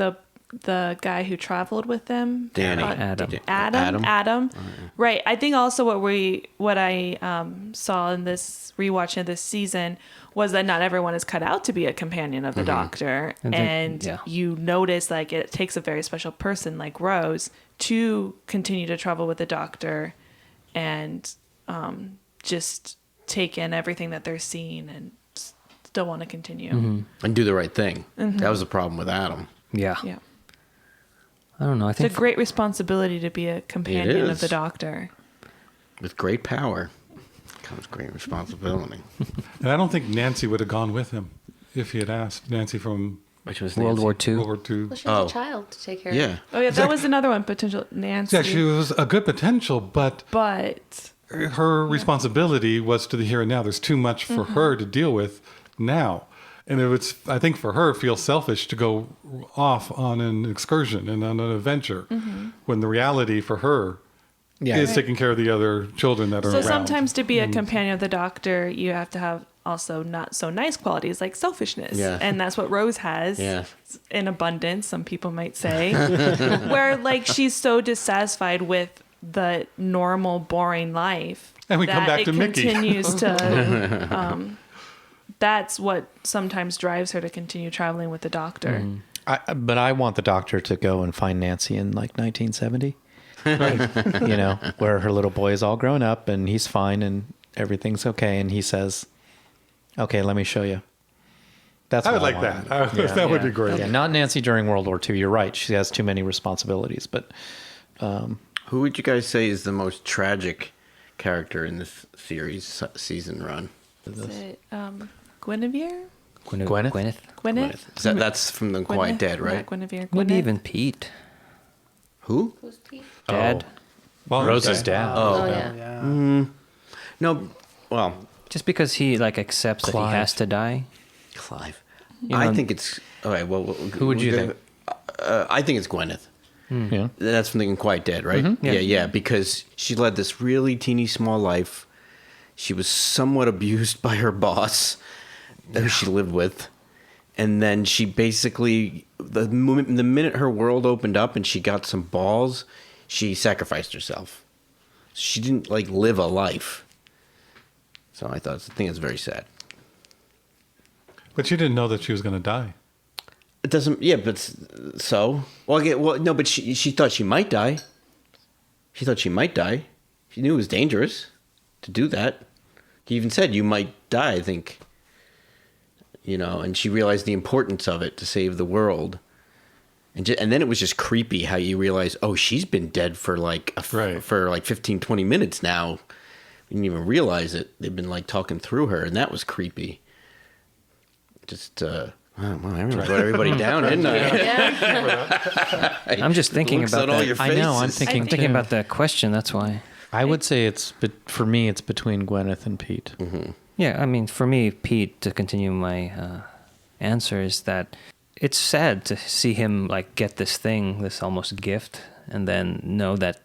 the guy who traveled with them, Adam. Right. I think also what I saw in this rewatch of this season was that not everyone is cut out to be a companion of the Doctor, and you notice like it takes a very special person like Rose to continue to travel with the Doctor, and just take in everything that they're seeing and still want to continue and do the right thing. That was the problem with Adam. Yeah. Yeah. I don't know. I think It's a great responsibility to be a companion of the Doctor. With great power comes great responsibility. And I don't think Nancy would have gone with him if he had asked. Nancy from World War II. World War II. Well, she has a child to take care of. Yeah. Oh yeah, that was another one. Potential Nancy. Yeah, she was a good potential, but her responsibility was to the here and now. There's too much for her to deal with now. And it was, I think, for her, feel selfish to go off on an excursion and on an adventure when the reality for her is taking care of the other children that are around. So sometimes to be a companion of the Doctor, you have to have also not so nice qualities like selfishness. Yeah. And that's what Rose has in abundance, some people might say, where like she's so dissatisfied with the normal, boring life. And we come back to Mickey. Continues to... that's what sometimes drives her to continue traveling with the Doctor. But I want the Doctor to go and find Nancy in like 1970. You know, where her little boy is all grown up and he's fine and everything's okay. And he says, okay, let me show you. That's I what would like want. that. That would be great. Yeah, not Nancy during World War II. You're right. She has too many responsibilities. But Who would you guys say is the most tragic character in this series season run? Is it Guinevere? Gwyneth. That's from The Quiet Dead, right? Not Guinevere. Maybe Gwyneth? even Pete. Who? Who's Pete? Dad. Rose's dad. Oh, yeah. No, well, Just because he like accepts that Clive. he has to die. Clive. You I know- think it's... Okay, well... Who would you think? I think it's Gwyneth. Yeah. That's from The Quiet Dead, right? Yeah, because she led this really teeny small life. She was somewhat abused by her boss, who she lived with. And then she basically, the minute her world opened up and she got some balls, she sacrificed herself. She didn't like live a life. So I think it's very sad. But she didn't know that she was going to die. It doesn't, yeah, but so? No, but she thought she might die. She thought she might die. She knew it was dangerous to do that. He even said, you might die, I think. You know, and she realized the importance of it to save the world. And then it was just creepy how you realize, oh, she's been dead for like for like 15, 20 minutes now. We didn't even realize it. They've been like talking through her, and that was creepy. Just, I brought everybody down, didn't I? I'm just thinking Looks about at all that. your I know. I'm faces. thinking, Thinking about that question. That's why. I would say for me, it's between Gwyneth and Pete. Yeah, I mean, for me, Pete, to continue my answer, is that it's sad to see him like get this thing, this almost gift, and then know that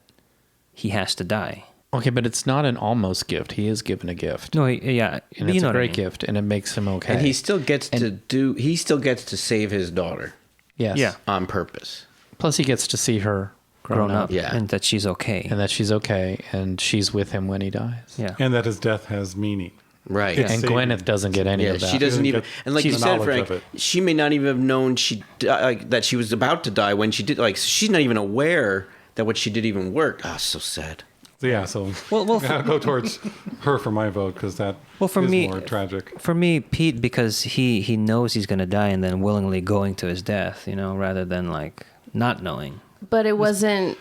he has to die. Okay, but it's not an almost gift. He is given a gift. No, And it's a great gift, and it makes him okay. And he still gets to save his daughter Yes. Yeah. on purpose. Plus, he gets to see her Grown up, Yeah. and that she's okay. and that she's okay, and she's with him when he dies. Yeah. And that his death has meaning. Right. It's And saving. Gwyneth doesn't get any Yeah, of that. she doesn't even, get and like you the said, knowledge Frank, of it. she may not even have known that she was about to die when she did. Like, she's not even aware that what she did even worked. Oh, so sad. Yeah, so Well, I'll go towards her for my vote because that for is me, more tragic. For me, Pete, because he knows he's gonna die and then willingly going to his death, you know, rather than like not knowing. But it wasn't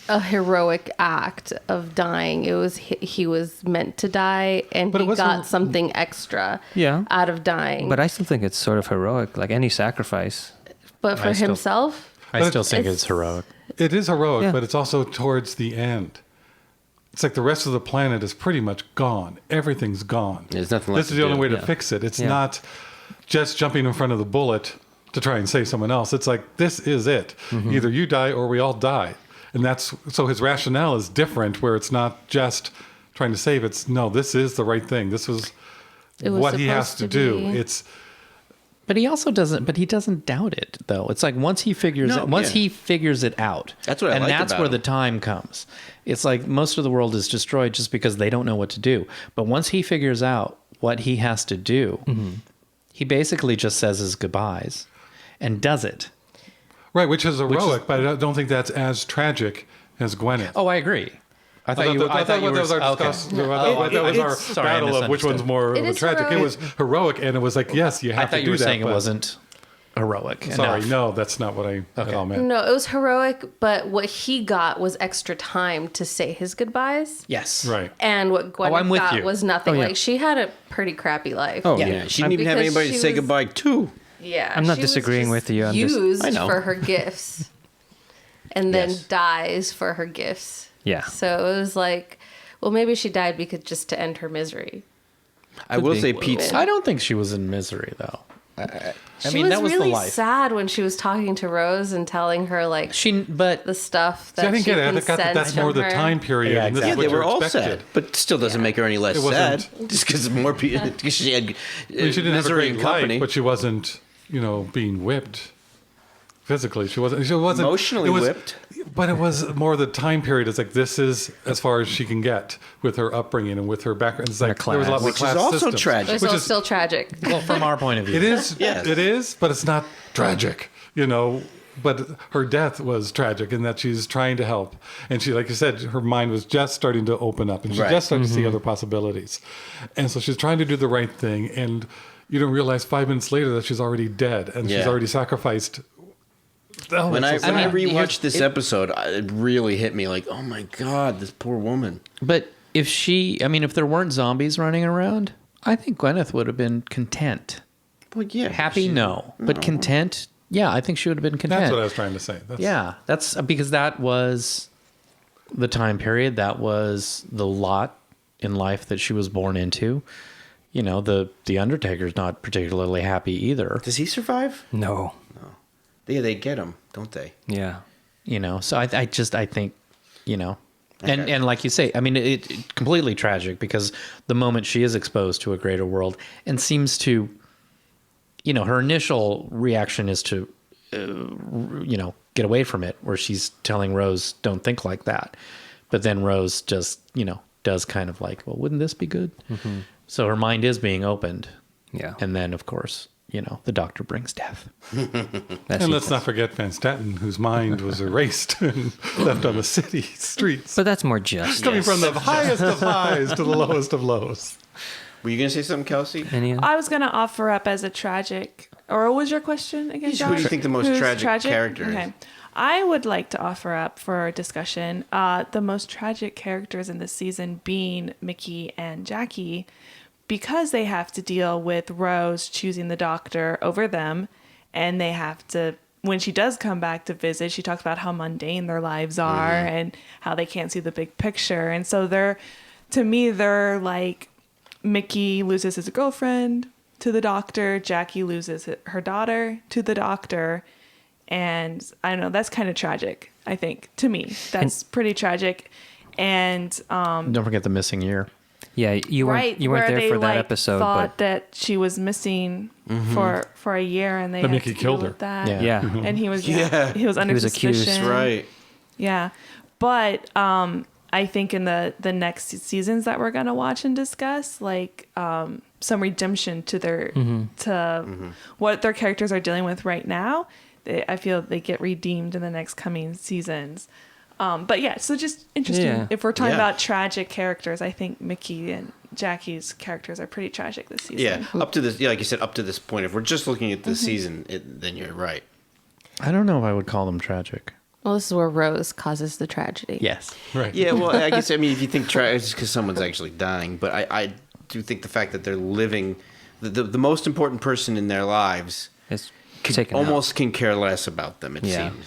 a heroic act of dying. It was he was meant to die, and But it he wasn't- got something extra Yeah. out of dying. But I still think it's sort of heroic, like any sacrifice. But for I still- himself, I still think it's- it's heroic. It is heroic, Yeah. but it's also towards the end. It's like the rest of the planet is pretty much gone. Everything's gone. There's nothing left This is to the only do. way to Yeah. fix it. It's Yeah. not just jumping in front of the bullet to try and save someone else. It's like, this is it. Either you die or we all die. And so his rationale is different, where it's not just trying to save. It's no, this is the right thing. This is It was what he has supposed to to do. be. It's But he also doesn't. But he doesn't doubt it, though. It's like once he figures he figures it out. That's what I like and that's about where him. the time comes. It's like most of the world is destroyed just because they don't know what to do. But once he figures out what he has to do, he basically just says his goodbyes and does it. Right, which is heroic, but I don't think that's as tragic as Gwyneth. Oh, I agree. I thought that was our battle of which one's more of a tragic. heroic. It was heroic, and it was like, yes, you have to do that. I thought you were saying it wasn't heroic. Sorry, enough. no, that's not what I at all meant. No, it was heroic, but what he got was extra time to say his goodbyes. Yes. Right. And what I'm Gwyneth with got you. was nothing. Oh, yeah. Like, she had a pretty crappy life. Oh, Yeah. yeah. She didn't even have Because anybody to she say was- goodbye to. Yeah. I'm not she was disagreeing just with you, I'm just- used I know. for her gifts. And then Yes. dies for her gifts. Yeah. So it was like, well, maybe she died because just to end her misery. I will be. say Pete's... I don't think she was in misery though. I She mean, was that was really the life. sad when she was talking to Rose and telling her like But the stuff that See, I didn't she get it. I can got that that's sense more from the her. time period. Yeah, and this is exactly. Yeah, what they were you're all expected. sad, but still doesn't make her any less It sad. wasn't- Just because more people, because she had I mean, she didn't have a misery great and company. life, but she wasn't, being whipped physically. She wasn't Emotionally it was, whipped. But it was more the time period. It's like this is as far as she can get with her upbringing and with her background. It's like there was a lot more Which is class also systems. tragic. It's Which all is still tragic. well, from our point of view, it is. Yes. It is, but it's not tragic. But her death was tragic in that she's trying to help, and she, like you said, her mind was just starting to open up, and she Right. just started to see other possibilities, and so she's trying to do the right thing, and you don't realize 5 minutes later that she's already dead and she's Yeah. already sacrificed. Oh, When it's so I sad. rewatched this episode, it really hit me like, oh my God, this poor woman. But if there weren't zombies running around, I think Gwyneth would have been content. Well, yeah. Happy, no. But content, yeah, I think she would have been content. That's what I was trying to say. That's because that was the time period. That was the lot in life that she was born into. The Undertaker's not particularly happy either. Does he survive? No. Yeah, they get him, don't they? Yeah. So I think, and like you say, I mean, it completely tragic because the moment she is exposed to a greater world and seems to, her initial reaction is to, get away from it, where she's telling Rose, don't think like that. But then Rose just, does kind of like, well, wouldn't this be good? Mm-hmm. So her mind is being opened. Yeah. And then, of course, the doctor brings death. And let's not forget Van Statten, whose mind was erased and left on the city streets. But that's more just. Coming from the highest of highs to the lowest of lows. Were you going to say something, Kelsey? I was going to offer up as a tragic, or what was your question again, Who Josh? do you think the most Who's tragic character is? Okay. I would like to offer up for discussion the most tragic characters in this season being Mickey and Jackie, because they have to deal with Rose choosing the doctor over them, and they have to, when she does come back to visit, she talks about how mundane their lives are and how they can't see the big picture. And so they're like, Mickey loses his girlfriend to the doctor, Jackie loses her daughter to the doctor, and I don't know, that's kind of tragic, I think. To me, that's pretty tragic. And Don't forget the missing year. Yeah, you weren't where there they, for that like, episode, thought but that she was missing for a year, and they But had Mickey to killed deal her. with that. Yeah. And he was Yeah. he was under He was accused. suspicion. Right. Yeah, but I think in the next seasons that we're gonna watch and discuss, like some redemption to their what their characters are dealing with right now. I feel they get redeemed in the next coming seasons. But yeah, so just interesting. Yeah. If we're talking Yeah. about tragic characters, I think Mickey and Jackie's characters are pretty tragic this season. Yeah, up to this, like you said, up to this point. If we're just looking at this season, then you're right. I don't know if I would call them tragic. Well, this is where Rose causes the tragedy. Yes. Right. Yeah, well, I guess, I mean, if you think it's because someone's actually dying, but I do think the fact that they're living, the most important person in their lives it's taken out. almost can care less about them, it Yeah. seems.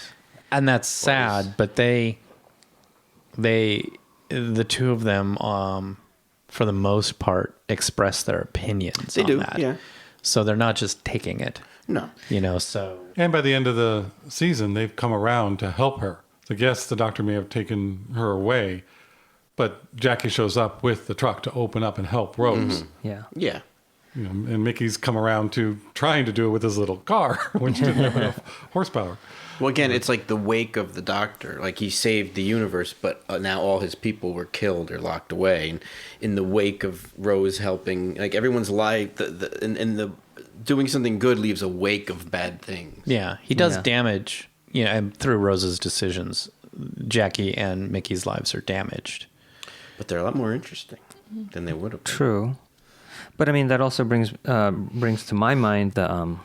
And that's sad, but the two of them, for the most part, express their opinions They on do, that. yeah. So they're not just taking it, No. so. And by the end of the season, they've come around to help her. So yes, the doctor may have taken her away, but Jackie shows up with the truck to open up and help Rose. Yeah. Yeah. And Mickey's come around to trying to do it with his little car, which didn't have enough horsepower. Well, again, it's like the wake of the Doctor. Like, he saved the universe, but now all his people were killed or locked away. And in the wake of Rose helping, like, everyone's life, and the doing something good leaves a wake of bad things. Yeah, he does damage. And through Rose's decisions, Jackie and Mickey's lives are damaged. But they're a lot more interesting than they would have been. True. But I mean, that also brings to my mind the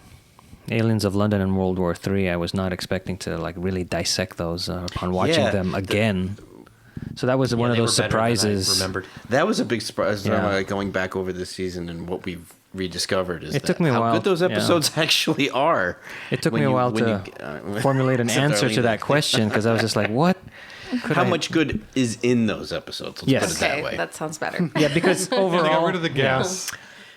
Aliens of London and World War III. I was not expecting to like really dissect those upon watching them again. So that was one of those surprises. Remembered. That was a big surprise. Yeah. Going back over this season and what we've rediscovered is It took me a how while, good those episodes actually are. It took me a while to formulate an answer to that question because I was just like, what? How much good is in those episodes? Let's put it that way. That sounds better. Yeah, because If they overall, got rid of the gas,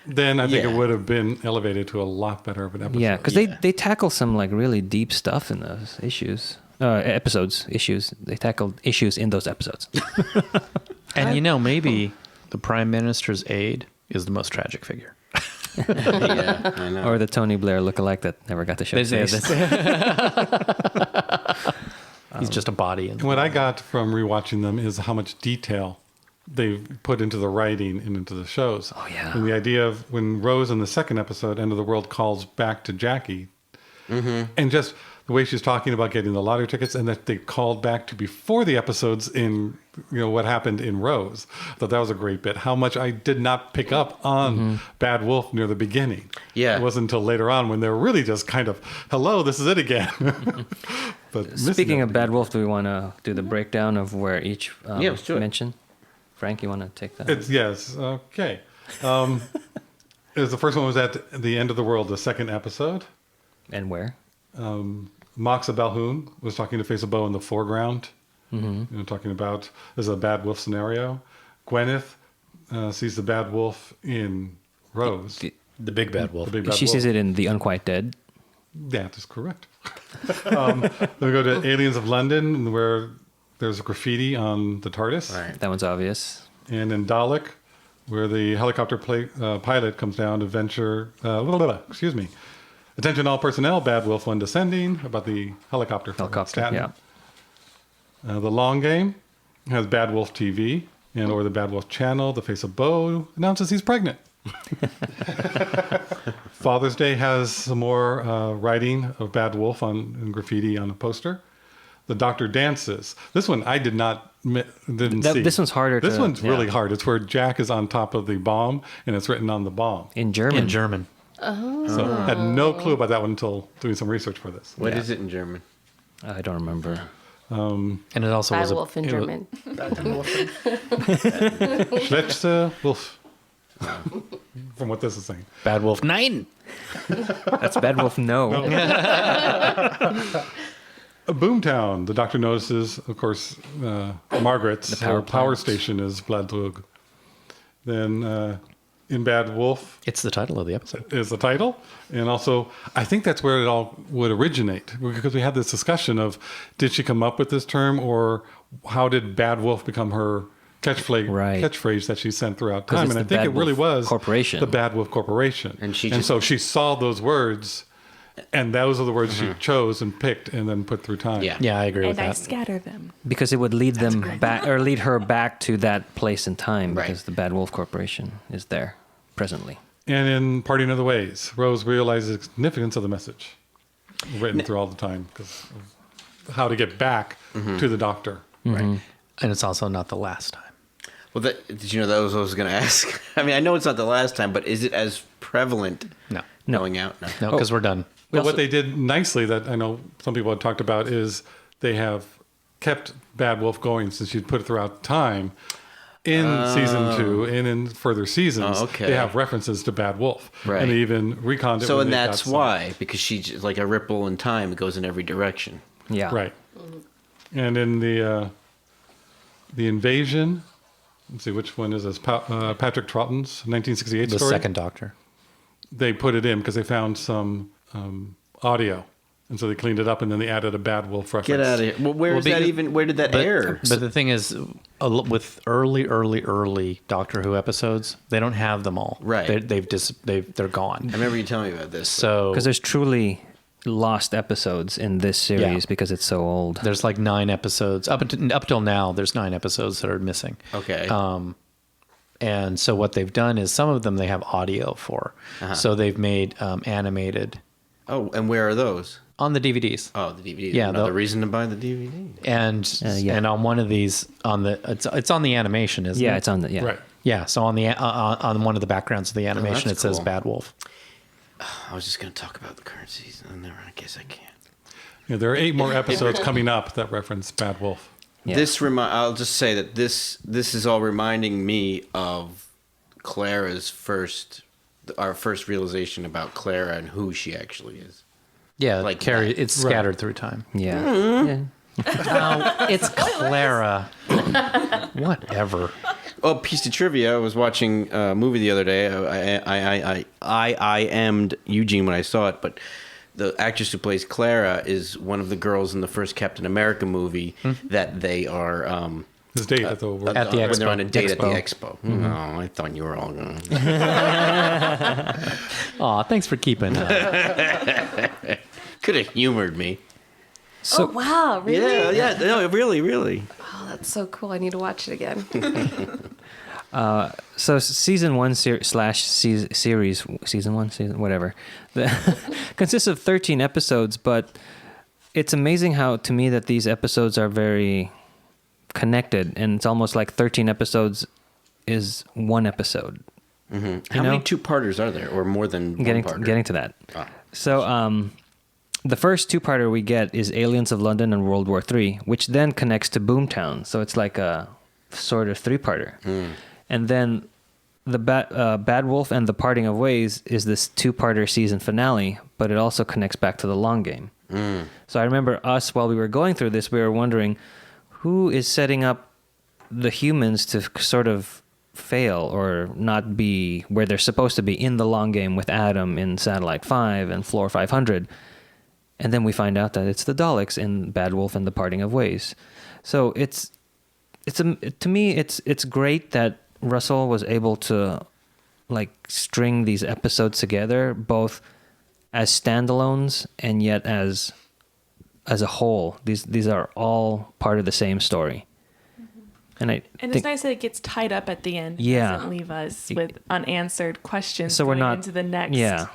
then I think it would have been elevated to a lot better of an episode. yeah, because they tackle some like really deep stuff in those issues. Issues. They tackled issues in those episodes. And maybe the Prime Minister's aide is the most tragic figure. Yeah, I know. Or the Tony Blair lookalike that never got to show his face. He's just a body. And what I got from rewatching them is how much detail they put into the writing and into the shows. Oh, yeah. And the idea of when Rose in the second episode, End of the World, calls back to Jackie, and just the way she's talking about getting the lottery tickets, and that they called back to before the episodes in what happened in Rose. I thought that was a great bit. How much I did not pick up on Bad Wolf near the beginning. Yeah. It wasn't until later on when they were really just kind of, hello, this is it again. But Speaking of Bad Wolf, do we want to do the breakdown of where each let's do it. mention? Frank, you want to take that? Yes, okay. The first one was at the End of the World, the second episode. And where? Moxa Balhoun was talking to Face of Bo in the foreground, talking about there's a Bad Wolf scenario. Gwyneth sees the Bad Wolf in Rose. The big bad wolf. The big bad She wolf. sees it in The Unquiet Dead. That is correct. Then we go to Aliens of London, where there's a graffiti on the TARDIS. Right. That one's obvious. And in Dalek, where the helicopter pilot comes down to venture... Attention all personnel, Bad Wolf 1 descending, about the helicopter. Helicopter, yeah. The Long Game has Bad Wolf TV, or the Bad Wolf channel. The Face of Bo announces he's pregnant. Father's Day has some more writing of Bad Wolf in graffiti on a poster. The Doctor dances. This one I didn't see. This one's harder. This one's really hard. It's where Jack is on top of the bomb, and it's written on the bomb. In German. In German. Oh. So I had no clue about that one until doing some research for this. What is it in German? I don't remember. And it also Bad was wolf in German. Schlechte Wolf. From what this is saying. Bad Wolf 9. That's Bad Wolf. No. Boomtown. The Doctor notices, of course, Margaret's power station is Bladlug. Then in Bad Wolf It's the title of the episode. is the title. And also, I think that's where it all would originate. Because we had this discussion of, did she come up with this term, or how did Bad Wolf become her catchphrase that she sent throughout time? And I think it really was Corporation. the Bad Wolf Corporation. And so she saw those words, and those are the words she chose and picked and then put through time. Yeah. Yeah, I agree with And I that. scatter them. Because it would lead them back, or lead her back to that place in time, Right. because the Bad Wolf Corporation is there presently. And in Parting of the Ways, Rose realizes the significance of the message written through all the time, because of how to get back to the Doctor. Right. And it's also not the last time. Well, did you know that was what I was going to ask? I mean, I know it's not the last time, but is it as prevalent No. going out? No, because we're done. But what they did nicely, that I know some people had talked about, is they have kept Bad Wolf going since you'd put it throughout time. In season 2 and in further seasons, they have references to Bad Wolf. Right. And they even reconned it. So, when and they that's got why, because she's like a ripple in time. It goes in every direction. Yeah. Right. And in the Invasion, let's see, which one is this? Patrick Troughton's 1968 The story. second Doctor. They put it in because they found some audio And so they cleaned it up, and then they added a Bad Wolf reference. Get out of here. Well, where did that air? But the thing is, with early Doctor Who episodes, they don't have them all. Right. They're gone. I remember you telling me about this. So because there's truly lost episodes in this series because it's so old. There's like 9 episodes up till now. There's 9 episodes that are missing. Okay. And so what they've done is some of them they have audio for. So they've made animated. Oh, and where are those? On the DVDs. Oh, the DVDs. Yeah, Another reason to buy the DVD. And on one of these, it's on the animation, isn't it? Yeah, it's on the Right. Yeah, so on one of the backgrounds of the animation, it says cool. Bad Wolf. I was just going to talk about the current season, and I guess I can't. Yeah, there are 8 more episodes coming up that reference Bad Wolf. Yeah. I'll just say that this is all reminding me of Clara's our first realization about Clara and who she actually is. Yeah, Like Carrie, that. it's scattered through time. Yeah. It's Clara. Whatever. Oh, piece of trivia. I was watching a movie the other day. I IM'd Eugene when I saw it, but the actress who plays Clara is one of the girls in the first Captain America movie that they are... His date at the At the when they're expo. on a date at the Expo. expo. Oh, I thought you were all going to... Aw, thanks for keeping Could have humored me. Oh, wow. Really? Yeah. No, really. Oh, that's so cool. I need to watch it again. So season 1 series, season 1, season whatever, consists of 13 episodes, but it's amazing how, to me, that these episodes are very connected, and it's almost like 13 episodes is one episode. Mm-hmm. How many 2-parters are there, or more than one-parter? Getting to that. Ah. So the first 2-parter we get is Aliens of London and World War III, which then connects to Boomtown. So it's like a sort of 3-parter. And then the Bad Wolf and the Parting of Ways is this 2-parter season finale, but it also connects back to the long game. So I remember us, while we were going through this, we were wondering who is setting up the humans to sort of fail or not be where they're supposed to be in the long game with Adam in Satellite 5 and Floor 500. And then we find out that it's the Daleks in Bad Wolf and the Parting of Ways. So to me, it's great that Russell was able to like string these episodes together, both as standalones and yet as a whole. These are all part of the same story. And it's nice that it gets tied up at the end. Yeah. It doesn't leave us with unanswered questions. So we're not into the next. Yeah.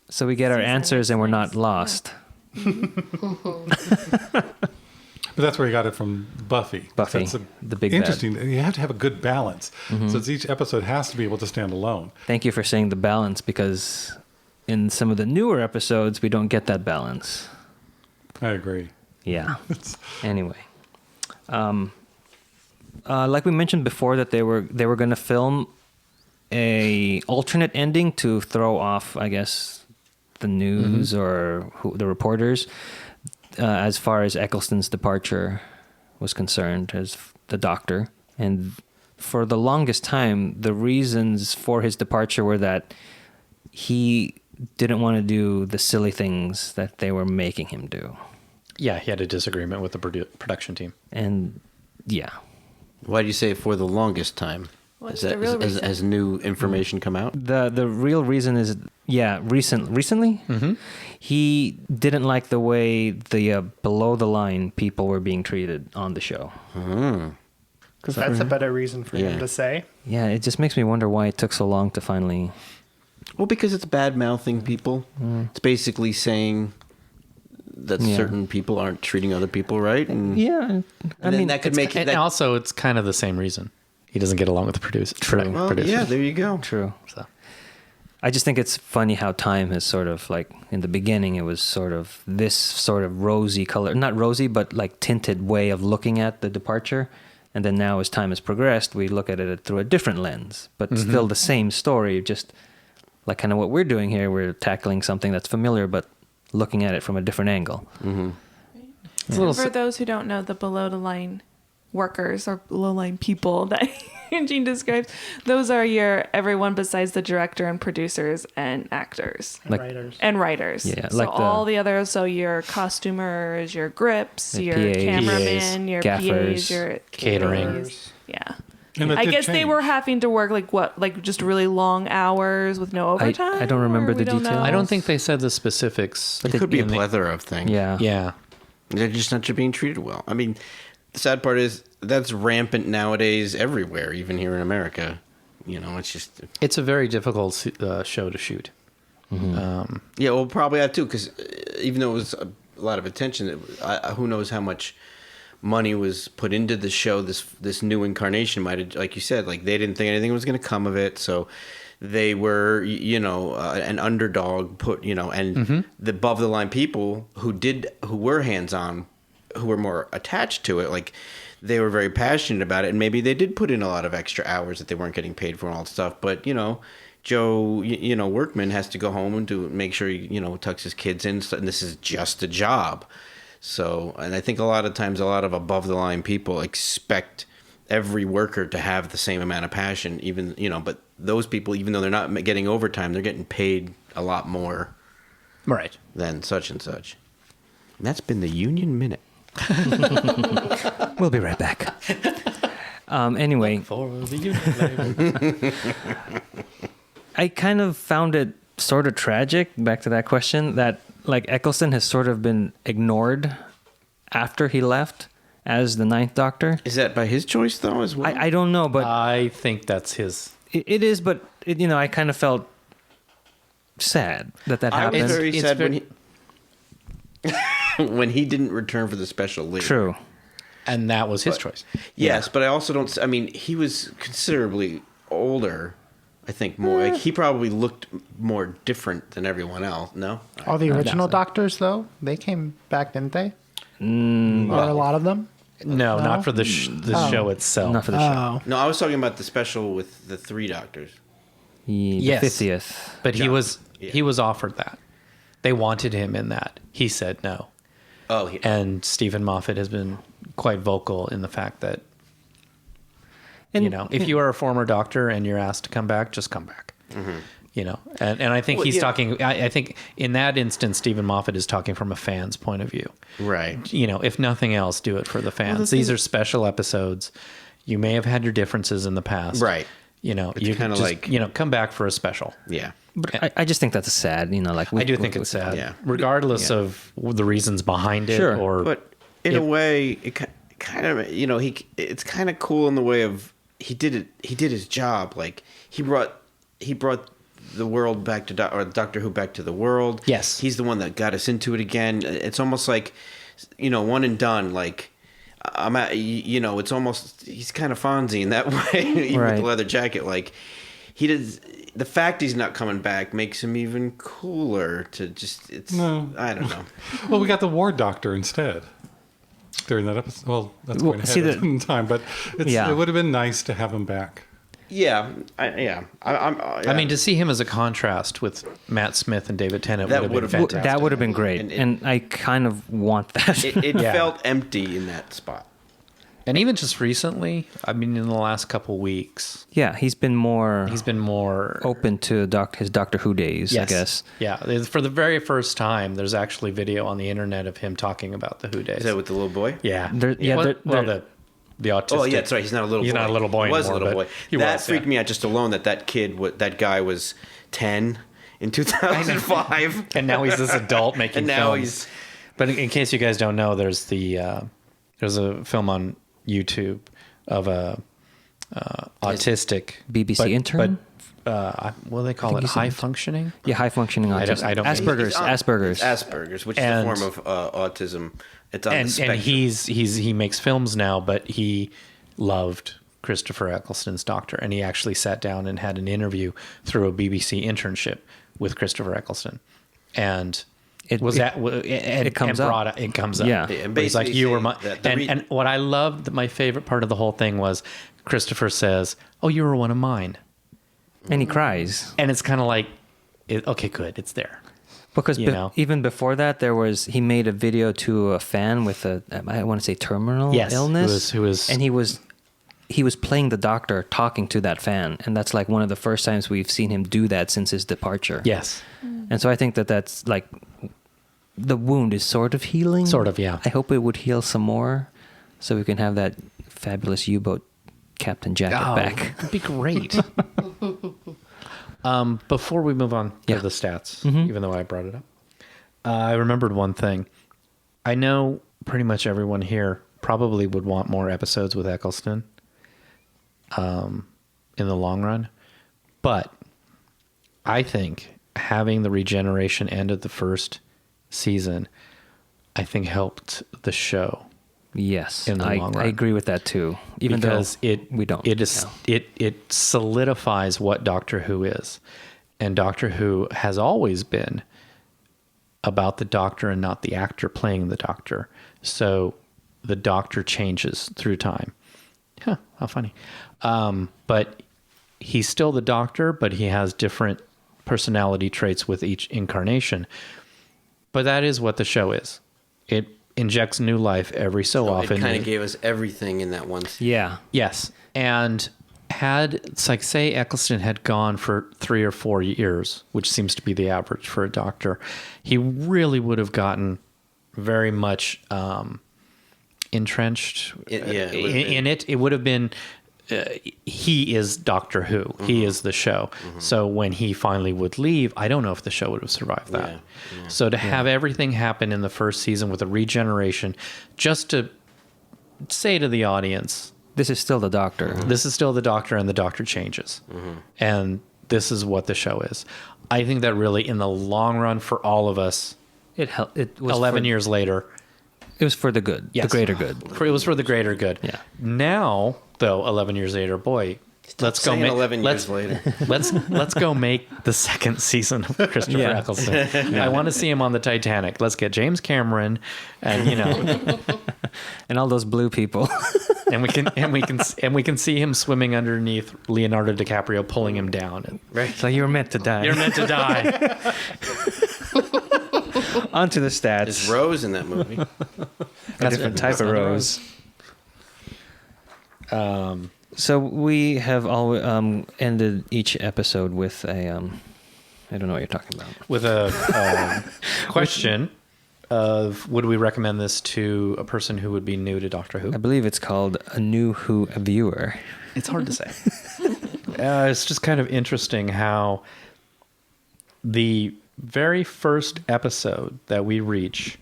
So we get our answers and we're not lost. But that's where he got it from Buffy. That's the big bad. interesting. You have to have a good balance. So each episode has to be able to stand alone. Thank you for saying the balance, because in some of the newer episodes we don't get that balance. I agree. Yeah. Anyway, like we mentioned before, that they were going to film a alternate ending to throw off, I guess, the news or the reporters, as far as Eccleston's departure was concerned as the Doctor. And for the longest time, the reasons for his departure were that he didn't want to do the silly things that they were making him do. Yeah, he had a disagreement with the production team. And yeah. Why do you say for the longest time? What's the real reason? Has new information come out? The real reason is, recently, he didn't like the way the below the line people were being treated on the show. Because that's a better reason for him to say. Yeah, it just makes me wonder why it took so long to finally... Well, because it's bad-mouthing people. It's basically saying that certain people aren't treating other people right. And, Yeah. I mean, that could make it... And also, it's kind of the same reason. He doesn't get along with the producer. Well, yeah, there you go. True. So, I just think it's funny how time has sort of, like, in the beginning, it was sort of this sort of rosy color, not rosy, but like tinted way of looking at the departure. And then now, as time has progressed, we look at it through a different lens, but still the same story, just like kind of what we're doing here. We're tackling something that's familiar, but looking at it from a different angle. For those who don't know, the below the line workers or below line people that Eugene describes, those are everyone besides the director and producers and actors. And writers. Yeah, so all the others, so your costumers, your grips, your PAs, cameramen, your gaffers, PAs, your caterers. Yeah. And I guess they were having to work like just really long hours with no overtime. I don't remember the details. I don't think they said the specifics. It could be a plethora of things. Yeah. Yeah. They're just not being treated well. I mean, the sad part is that's rampant nowadays everywhere, even here in America. You know, it's a very difficult show to shoot. Mm-hmm. Yeah, well, probably that too, because even though it was a lot of attention, who knows how much money was put into the show. This new incarnation might have, like you said, like they didn't think anything was going to come of it, so they were, an underdog. And the above the line people who were hands on, who were more attached to it, like they were very passionate about it, and maybe they did put in a lot of extra hours that they weren't getting paid for and all that stuff. But Joe, workman has to go home and make sure he, tucks his kids in, and this is just a job. So, and I think a lot of times, a lot of above the line people expect every worker to have the same amount of passion, even, but those people, even though they're not getting overtime, they're getting paid a lot more. Right. Than such and such. And that's been the Union Minute. We'll be right back. Anyway. For the Union. I kind of found it sort of tragic, back to that question, that like Eccleston has sort of been ignored after he left as the Ninth Doctor. Is that by his choice though as well? I don't know, but I think that's his. It is, but I kind of felt sad that happened. I was very sad when he didn't return for the special leave. True. And that was his choice. Yes, but I also don't. I mean, he was considerably older. I think more. Like, he probably looked more different than everyone else. No. All the original Doctors, though, they came back, didn't they? Or a lot of them. No, not for the show itself. Not for the show. No, I was talking about the special with the 3 Doctors. The 50th. But he was offered that. They wanted him in that. He said no. Oh, and Stephen Moffat has been quite vocal in the fact that, if you are a former Doctor and you're asked to come back, just come back. Mm-hmm. And I think he's talking. I think in that instance, Stephen Moffat is talking from a fan's point of view. Right. If nothing else, do it for the fans. These are special episodes. You may have had your differences in the past. Right. You kind of like come back for a special. Yeah. But I just think that's sad. I do think it's sad. Yeah. Regardless of the reasons behind it. Sure. But in a way, it kind of it's kind of cool in the way of he did his job. Like he brought the world back to Doctor Who back to the world. Yes. He's the one that got us into it again. It's almost like one and done. Like I'm at it's almost he's kind of Fonzie in that way. Even with the leather jacket, like he does. The fact he's not coming back makes him even cooler. I don't know. Well, we got the War Doctor instead during that episode. Well, that's going ahead in time, but it would have been nice to have him back. Yeah, I mean, to see him as a contrast with Matt Smith and David Tennant would have been fantastic. That would have been great, and I kind of want that. It felt empty in that spot. And even just recently, I mean, in the last couple weeks, he's been more open to his Doctor Who days, I guess. Yeah, for the very first time, there's actually video on the internet of him talking about the Who days. Is that with the little boy? Yeah, the autistic. Oh yeah, that's right. He's not a little boy. He's not a little boy anymore. He was a little boy. That freaked me out just alone. That guy was 10 in 2005, and now he's this adult making films. But in case you guys don't know, there's a film on YouTube of a autistic BBC intern. But what do they call it? High functioning? Yeah, high functioning autism. I don't Asperger's. Asperger's, which is a form of autism. It's on the spectrum. And he makes films now, but he loved Christopher Eccleston's Doctor, and he actually sat down and had an interview through a BBC internship with Christopher Eccleston, and it comes up. Yeah, and he's like, you were my. And what I loved, my favorite part of the whole thing was Christopher says, "Oh, you were one of mine," and he cries, and it's kind of like, okay, good, it's there. Because even before that, he made a video to a fan with I want to say terminal illness. Who was, and he he was playing the Doctor talking to that fan, and that's like one of the first times we've seen him do that since his departure. Yes. And so I think that that's like the wound is sort of healing. Sort of, yeah. I hope it would heal some more, so we can have that fabulous U-boat captain jacket back. That'd be great. Before we move on to the stats, even though I brought it up, I remembered one thing. I know pretty much everyone here probably would want more episodes with Eccleston in the long run. But I think having the regeneration end of the first season, I think helped the show. Yes, in the long run. I agree with that too. Even because though it solidifies what Doctor Who is, and Doctor Who has always been about the Doctor and not the actor playing the Doctor. So the Doctor changes through time. Huh, how funny. But he's still the Doctor, but he has different personality traits with each incarnation. But that is what the show is. It injects new life every so often. It kind of gave us everything in that one season. Yeah. Yes. And it's like, say Eccleston had gone for 3 or 4 years, which seems to be the average for a Doctor, he really would have gotten very much entrenched in it. It would have been, he is Doctor Who. Mm-hmm. He is the show. Mm-hmm. So when he finally would leave, I don't know if the show would have survived that. Yeah. So to have everything happen in the first season with a regeneration, just to say to the audience, this is still the Doctor. Mm-hmm. This is still the Doctor, and the Doctor changes. Mm-hmm. And this is what the show is. I think that really, in the long run, for all of us, it was 11 years later, it was for the good, the greater good. It was for the greater good. Yeah. Now, though, 11 years later, boy, let's go make 11 years later. Let's go make the second season of Christopher Eccleston. I want to see him on the Titanic. Let's get James Cameron, and and all those blue people. and we can see him swimming underneath Leonardo DiCaprio, pulling him down. Right. So you're meant to die. You're meant to die. On to the stats. There's Rose in that movie. A different type of Rose. So we have all ended each episode with a I don't know what you're talking about. With a question of, would we recommend this to a person who would be new to Doctor Who? I believe it's called a new Who viewer. It's hard to say. It's just kind of interesting how the very first episode that we reach,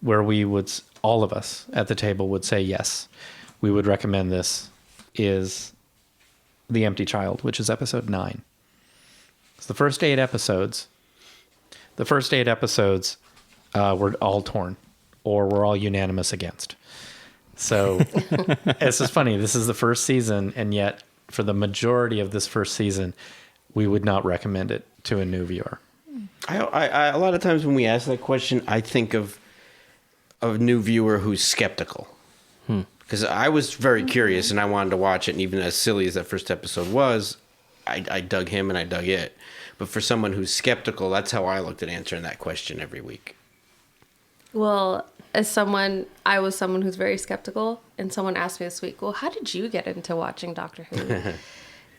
where we would, all of us at the table would say yes, we would recommend this, is The Empty Child, which is episode 9. It's the first 8 episodes. The first 8 episodes were all torn, or were all unanimous against. So it's just funny. This is the first season, and yet for the majority of this first season, we would not recommend it to a new viewer. I a lot of times when we ask that question, I think of a new viewer who's skeptical. Because I was very curious and I wanted to watch it, and even as silly as that first episode was, I dug him and I dug it. But for someone who's skeptical, that's how I looked at answering that question every week. Well, I was someone who's very skeptical, and someone asked me this week, well, how did you get into watching Doctor Who?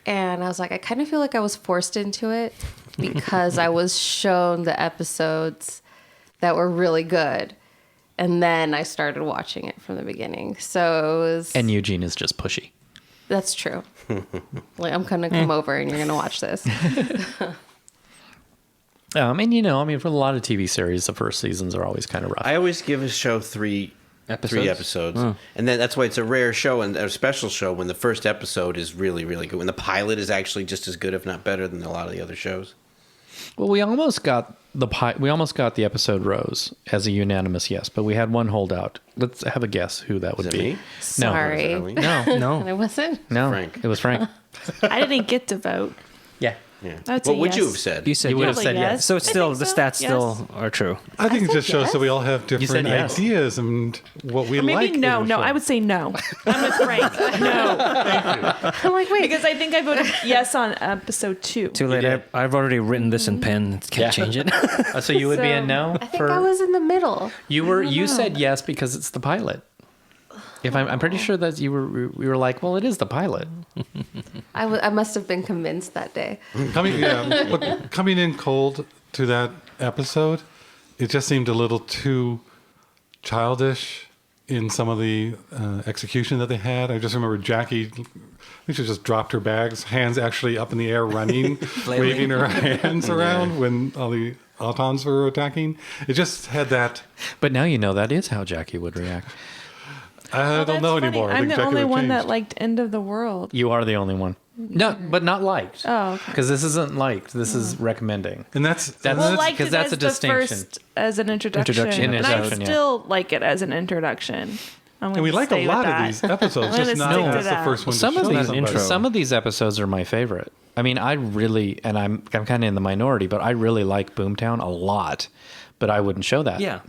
And I was like, I kind of feel like I was forced into it because I was shown the episodes that were really good. And then I started watching it from the beginning. So it was... And Eugene is just pushy. That's true. Like, I'm going to come over and you're going to watch this. And for a lot of TV series, the first seasons are always kind of rough. I always give a show three episodes. And then that's why it's a rare show and a special show when the first episode is really, really good. When the pilot is actually just as good, if not better, than a lot of the other shows. Well, we almost got the episode Rose as a unanimous yes, but we had one holdout. Let's have a guess who that would be. Me? Sorry. No. It wasn't? No. Frank. It was Frank. I didn't get to vote. Yeah. What would you have said? You would have said yes. So it's still, the stats Yes. still are true. I think it said just shows yes. that we all have different said yes. ideas and what we Or maybe like. no. in a No, show. I would say no. I'm with Frank. No. I'm like, wait. Because I think I voted yes on episode 2. Too late. I've already written this in pen. Can't change it. So you would be a no? I think I was in the middle. You said yes because it's the pilot. If I'm pretty sure that we were like, well, it is the pilot. I must have been convinced that day. Coming in cold to that episode, it just seemed a little too childish in some of the execution that they had. I just remember Jackie, I think she just dropped her bags, hands actually up in the air, running, waving her hands around when all the Autons were attacking. It just had that. But now you know that is how Jackie would react. I don't know anymore. I'm the only one that liked End of the World. You are the only one. No, but not liked. Oh, okay. Because this isn't liked. This is recommending. And that's liked because it that's as a distinction. The first as an introduction. And I still like it as an introduction. And we like a lot of these episodes, just not as the first one. Some of these episodes are my favorite. I mean, I really, and I'm kind of in the minority, but I really like Boomtown a lot. But I wouldn't show that. Yeah.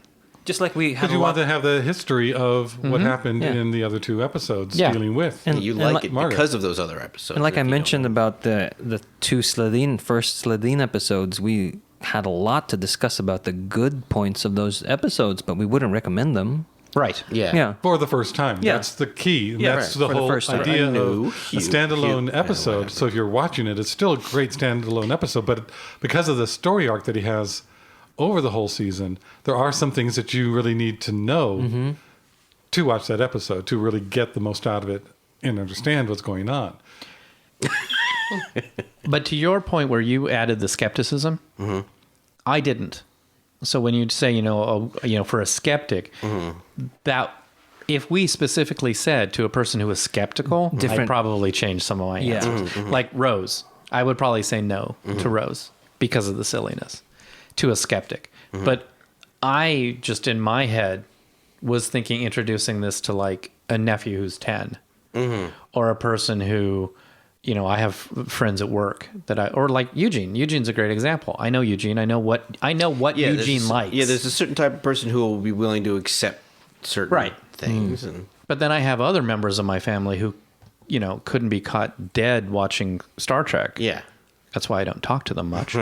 Just like we have. Because you want to have the history of what happened in the other two episodes dealing with. And you like it because of those other episodes. And like I mentioned about the two first Slitheen episodes, we had a lot to discuss about the good points of those episodes, but we wouldn't recommend them. Right. Yeah. For the first time. Yeah. That's the key. Yeah, that's the whole idea of a standalone episode. So if you're watching it, it's still a great standalone episode. But because of the story arc that he has over the whole season, there are some things that you really need to know to watch that episode, to really get the most out of it and understand what's going on. But to your point where you added the skepticism, I didn't. So when you say, for a skeptic, that if we specifically said to a person who was skeptical, I'd probably change some of my answers. Like Rose, I would probably say no to Rose because of the silliness. To a skeptic. But I just in my head was thinking introducing this to like a nephew who's 10 or a person who, I have friends at work or like Eugene. Eugene's a great example. I know Eugene. I know what Eugene likes. Yeah, there's a certain type of person who will be willing to accept certain things. But then I have other members of my family who, couldn't be caught dead watching Star Trek. Yeah. That's why I don't talk to them much.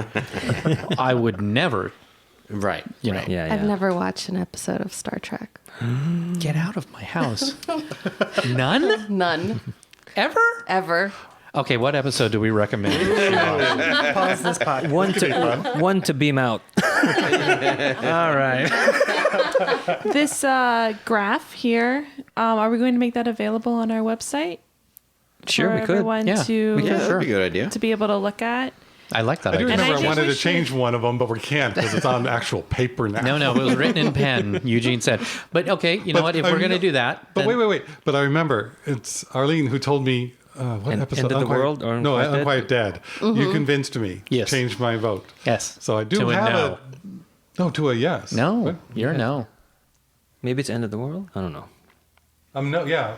I would never. Right. I've never watched an episode of Star Trek. Get out of my house. None? None. Ever? Ever. Okay, what episode do we recommend? Pause this podcast. One to beam out. All right. This graph here, are we going to make that available on our website? Sure, we could. Yeah, That'd be a good idea. To be able to look at. I like that I do idea. remember I think wanted we to change one of them, but we can't because it's on actual paper now. No, it was written in pen, Eugene said. But okay, you know what? If we're going to do that. But wait. But I remember it's Arlene who told me, what episode? End of the World? Or no, Unquiet Dead. You convinced me. Yes. Changed my vote. Yes. So I do to have a no. to a yes. No, What? you're no. Maybe it's End of the World? I don't know. No, yeah,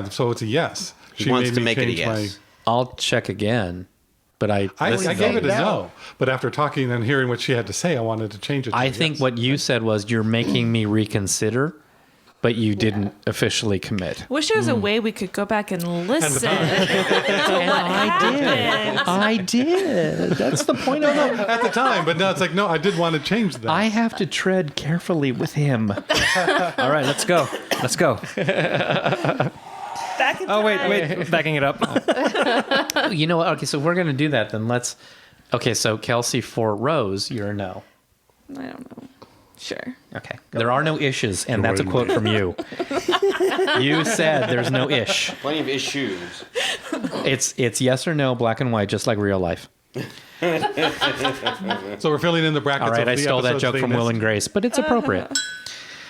so it's a yes. She wants to make it a yes. I'll check again. But I gave it a no. But after talking and hearing what she had to say, I wanted to change it to I a think yes. what you said was you're making me reconsider, but you didn't officially commit. Wish there was a way we could go back and listen to what happened. I did. That's the point of it. at the time, but now it's like, no, I did want to change that. I have to tread carefully with him. All right, let's go. Back in Wait, backing it up. You know what? Okay, so we're going to do that then. Okay, so Kelsey for Rose, you're a no. I don't know. Sure. Okay. There are no issues, and that's a quote from you. You said there's no ish. Plenty of issues. It's yes or no, black and white, just like real life. So we're filling in the brackets. All right, of I the stole that episodes joke they from Will missed. and Grace, but it's appropriate.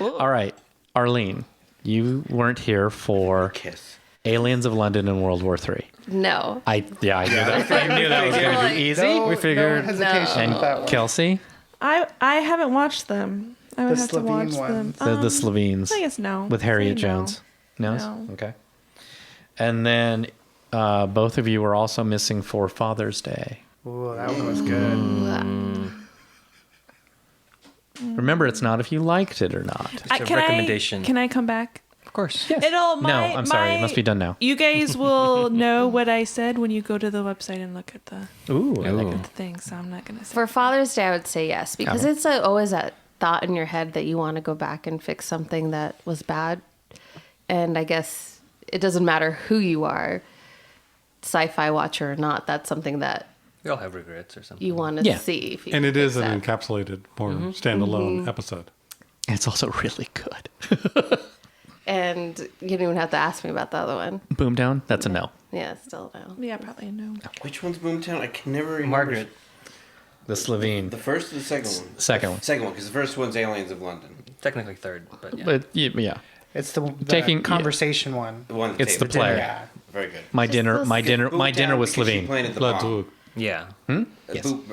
All right, Arlene, you weren't here for Kiss. Aliens of London in World War III. No. I knew that. I knew that was going to be easy. We figured. No hesitation with that one. Kelsey, I haven't watched them. I would have to watch them. the Slovenes. I guess no. With Harriet Say no. Jones. No? No. Okay. And then both of you were also missing for Father's Day. Ooh, that one was good. Remember, it's not if you liked it or not. It's a recommendation. Can I come back? Of course. Yes. I'm sorry. It must be done now. You guys will know what I said when you go to the website and look at the Ooh. thing. So I'm not gonna say. For Father's Day, I would say yes, because it's always that thought in your head that you want to go back and fix something that was bad. And I guess it doesn't matter who you are, sci-fi watcher or not, that's something that We all have regrets or something. you want to see. If you And it is an accept. encapsulated, more standalone episode. It's also really good. And you don't even have to ask me about the other one. Boomtown, that's a no. Yeah, still no. Yeah, probably no. Which one's Boomtown? I can never remember. Margaret. The Slitheen. The first or the second one? Second one. Second one, because the first one's Aliens of London. Technically third, but yeah. But yeah. It's the Taking- conversation one. The one at It's the table. player. Yeah. Very good. My dinner was Boomtown because she Slitheen. planted the Blood bomb. Blue. Yeah. Right, That's And why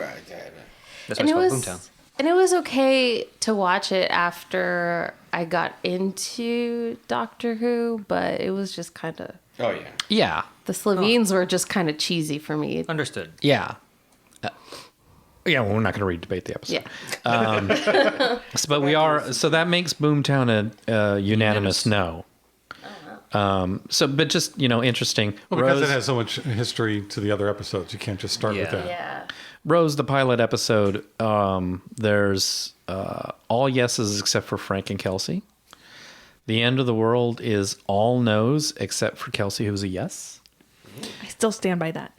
it's it called was Boomtown. and it was okay to watch it after I got into Doctor Who, but it was just kind of Oh, yeah. Yeah. the Slovenes were just kind of cheesy for me. Understood. Yeah. Yeah, well, we're not going to re-debate the episode. Yeah. But we are, so that makes Boomtown a unanimous no. But just, interesting. Well, because Rose, it has so much history to the other episodes, you can't just start with Yeah. that. Yeah. Rose, the pilot episode, there's all yeses except for Frank and Kelsey. The end of the world is all no's except for Kelsey, who's a yes. I still stand by that.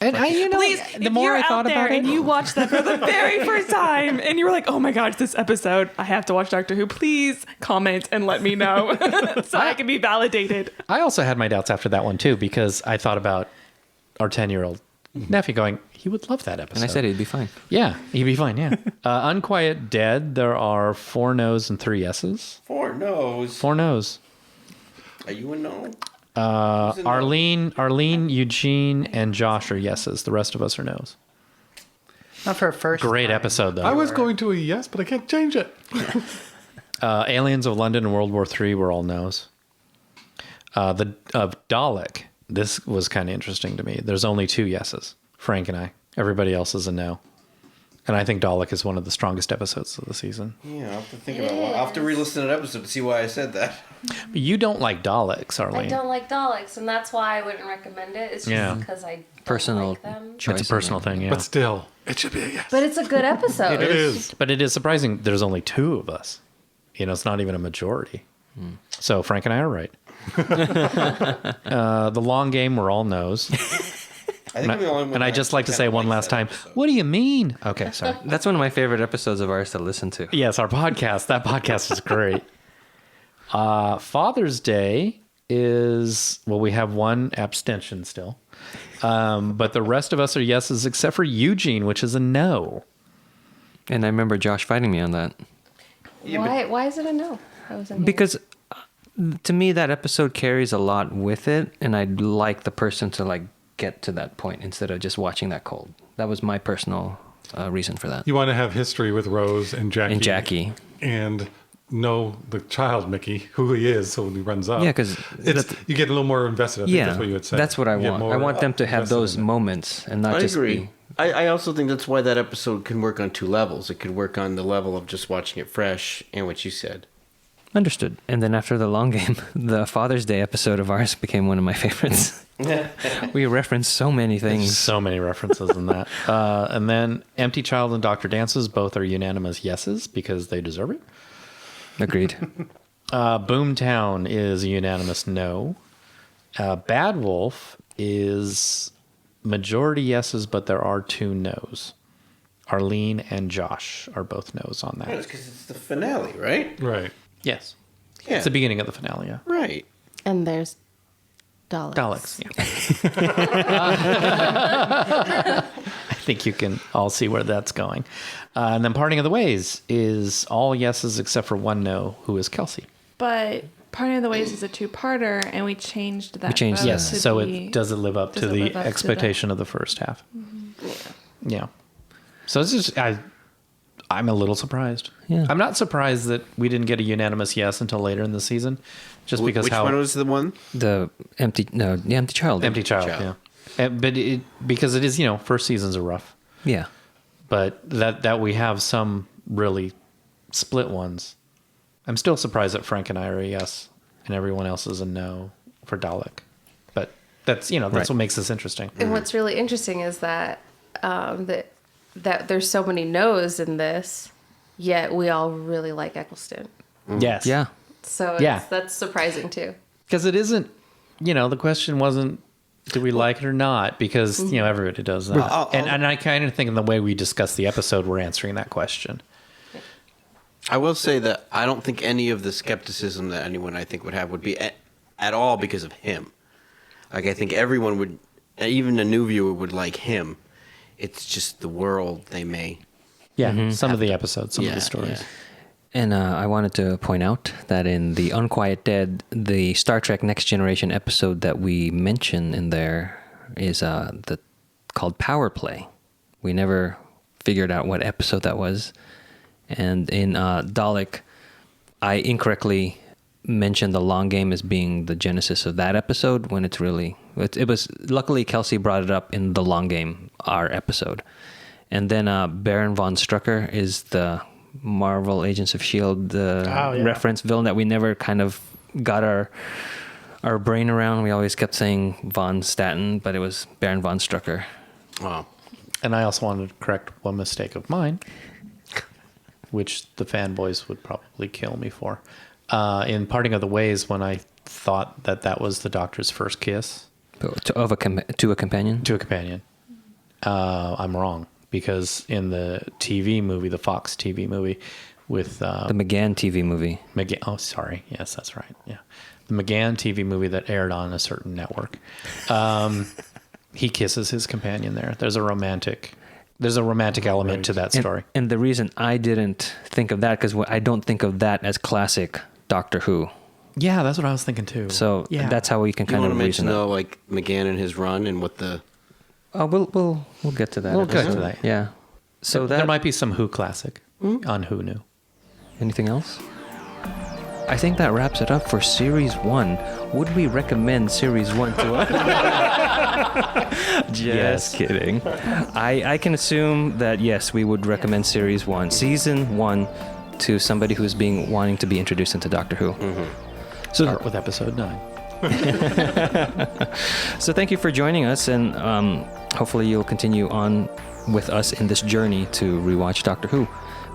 And Please, the more I thought about it, and you watched that for the very first time, and you were like, "Oh my gosh, this episode! I have to watch Doctor Who." Please comment and let me know so I can be validated. I also had my doubts after that one too, because I thought about our 10-year-old nephew going, he would love that episode. And I said it'd be fine. Yeah, he'd be fine, yeah. Unquiet Dead, there are 4 no's and 3 yeses. 4 no's. 4 no's. Are you a no? Arlene, Eugene, and Josh are yeses. The rest of us are no's. Not for a first. Great time. episode, though. I was going to a yes, but I can't change it. Aliens of London and World War III were all no's. The Dalek, this was kind of interesting to me. There's only 2 yeses, Frank and I. Everybody else is a no. And I think Dalek is one of the strongest episodes of the season. Yeah, I'll have to think about it. I'll have to re-listen to that episode to see why I said that. But you don't like Daleks, Arlene. I don't like Daleks, and that's why I wouldn't recommend it. It's just because I don't Personal like them. choice. It's a personal thing, yeah. But still, it should be a yes. But it's a good episode. It is. But it is surprising there's only 2 of us. It's not even a majority. So Frank and I are right. The long game, we're all no's. I think I'm the only one And I that just like to kinda say one likes last that time, episode. what do you mean? Okay, sorry. That's one of my favorite episodes of ours to listen to. Yes, our podcast. That podcast is great. Father's Day is, well, we have 1 abstention still. But the rest of us are yeses except for Eugene, which is a no. And I remember Josh fighting me on that. Why is it a no? I wasn't here. Because to me, that episode carries a lot with it, and I'd like the person to get to that point instead of just watching that cold. That was my personal reason for that. You want to have history with Rose and Jackie. And Jackie. And know the child, Mickey, who he is, so when he runs up. Yeah, 'cause you get a little more invested. I think that's what you would say. That's what I You get want. more I want them to have invested those in it. moments and not I just agree. be... I also think that's why that episode can work on 2 levels. It could work on the level of just watching it fresh and what you said. Understood. And then after the long game, the Father's Day episode of ours became one of my favorites. We referenced so many There's things. so many references in that. And then Empty Child and Dr. Dances both are unanimous yeses because they deserve it. Agreed. Boomtown is a unanimous no. Bad Wolf is majority yeses, but there are 2 no's. Arlene and Josh are both no's on Yeah, that. it's because it's the finale, right? Right. Yes. Yeah. It's the beginning of the finale, yeah. Right. And there's Daleks. Daleks, yeah. I think you can all see where that's going. And then Parting of the Ways is all yeses except for 1 no, who is Kelsey. But Parting of the Ways is a 2-parter, and we changed that. We changed vote that. Yes, to so be- does it live up does to it the live up to expectation of the first half? Yeah. So it's just I'm a little surprised. Yeah. I'm not surprised that we didn't get a unanimous yes until later in the season, just because Which how one was the one? The empty child. Empty Child, yeah. But because it is, first seasons are rough, Yeah. but that we have some really split ones. I'm still surprised that Frank and I are a yes and everyone else is a no for Dalek. But that's Right. what makes this interesting. And what's really interesting is that that there's so many no's in this, yet we all really like Eccleston. Yes. Yeah. So that's surprising too. Because it isn't, the question wasn't, do we like it or not? Because, everybody does that. And I kind of think in the way we discussed the episode, we're answering that question. I will say that I don't think any of the skepticism that anyone I think would have would be at all because of him. Like, I think everyone would, even a new viewer would like him. It's just the world they may. Yeah, some of the episodes, some of the stories. Yeah. And I wanted to point out that in the Unquiet Dead, the Star Trek Next Generation episode that we mention in there is called Power Play. We never figured out what episode that was. And in Dalek, I incorrectly mentioned the long game as being the genesis of that episode when it was, luckily Kelsey brought it up in the long game, our episode. And then Baron von Strucker is the Marvel Agents of S.H.I.E.L.D. Reference villain that we never kind of got our brain around. We always kept saying von Staten, but it was Baron von Strucker. Wow. And I also wanted to correct one mistake of mine, which the fanboys would probably kill me for. In Parting of the Ways, when I thought that was the Doctor's first kiss. To a companion? To a companion. I'm wrong. Because in the TV movie, the Fox TV movie with... the McGann TV movie. Oh, sorry. Yes, that's right. Yeah. The McGann TV movie that aired on a certain network. He kisses his companion there. There's a romantic element to that story. And the reason I didn't think of that, because I don't think of that as classic Doctor Who. Yeah, that's what I was thinking too. So that's how we can kind of reason that. Like McGann and his run and what the... We'll get to that. We'll get to that. Yeah. So there might be some Who classic on Who Knew. Anything else? I think that wraps it up for Series 1. Would we recommend Series 1 to us? Just kidding. I can assume that, yes, we would recommend Series 1, Season 1, to somebody who's wanting to be introduced into Doctor Who. Mm-hmm. Start with Episode 9. So thank you for joining us, and hopefully you'll continue on with us in this journey to rewatch Doctor Who.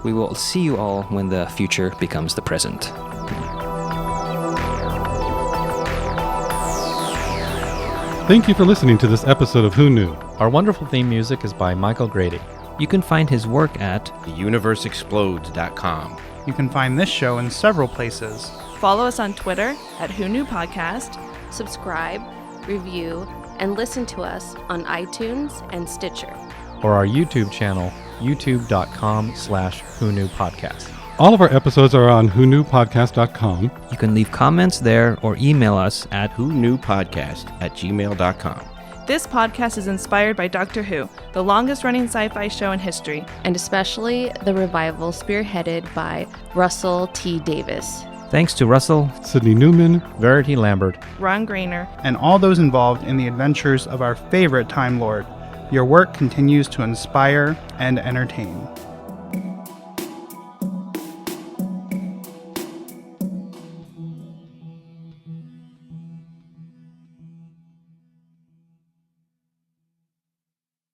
We will see you all when the future becomes the present. Thank you for listening to this episode of Who Knew. Our wonderful theme music is by Michael Grady. You can find his work at theuniverseexplodes.com. You can find this show in several places. Follow us on Twitter at Who Knew Podcast. Subscribe, review, and listen to us on iTunes and Stitcher. Or our YouTube channel, youtube.com/Who Knew Podcast. All of our episodes are on whoknewpodcast.com. You can leave comments there or email us at whoknewpodcast@gmail.com. This podcast is inspired by Doctor Who, the longest-running sci-fi show in history. And especially the revival spearheaded by Russell T. Davis. Thanks to Russell, Sydney Newman, Verity Lambert, Ron Grainer, and all those involved in the adventures of our favorite Time Lord. Your work continues to inspire and entertain.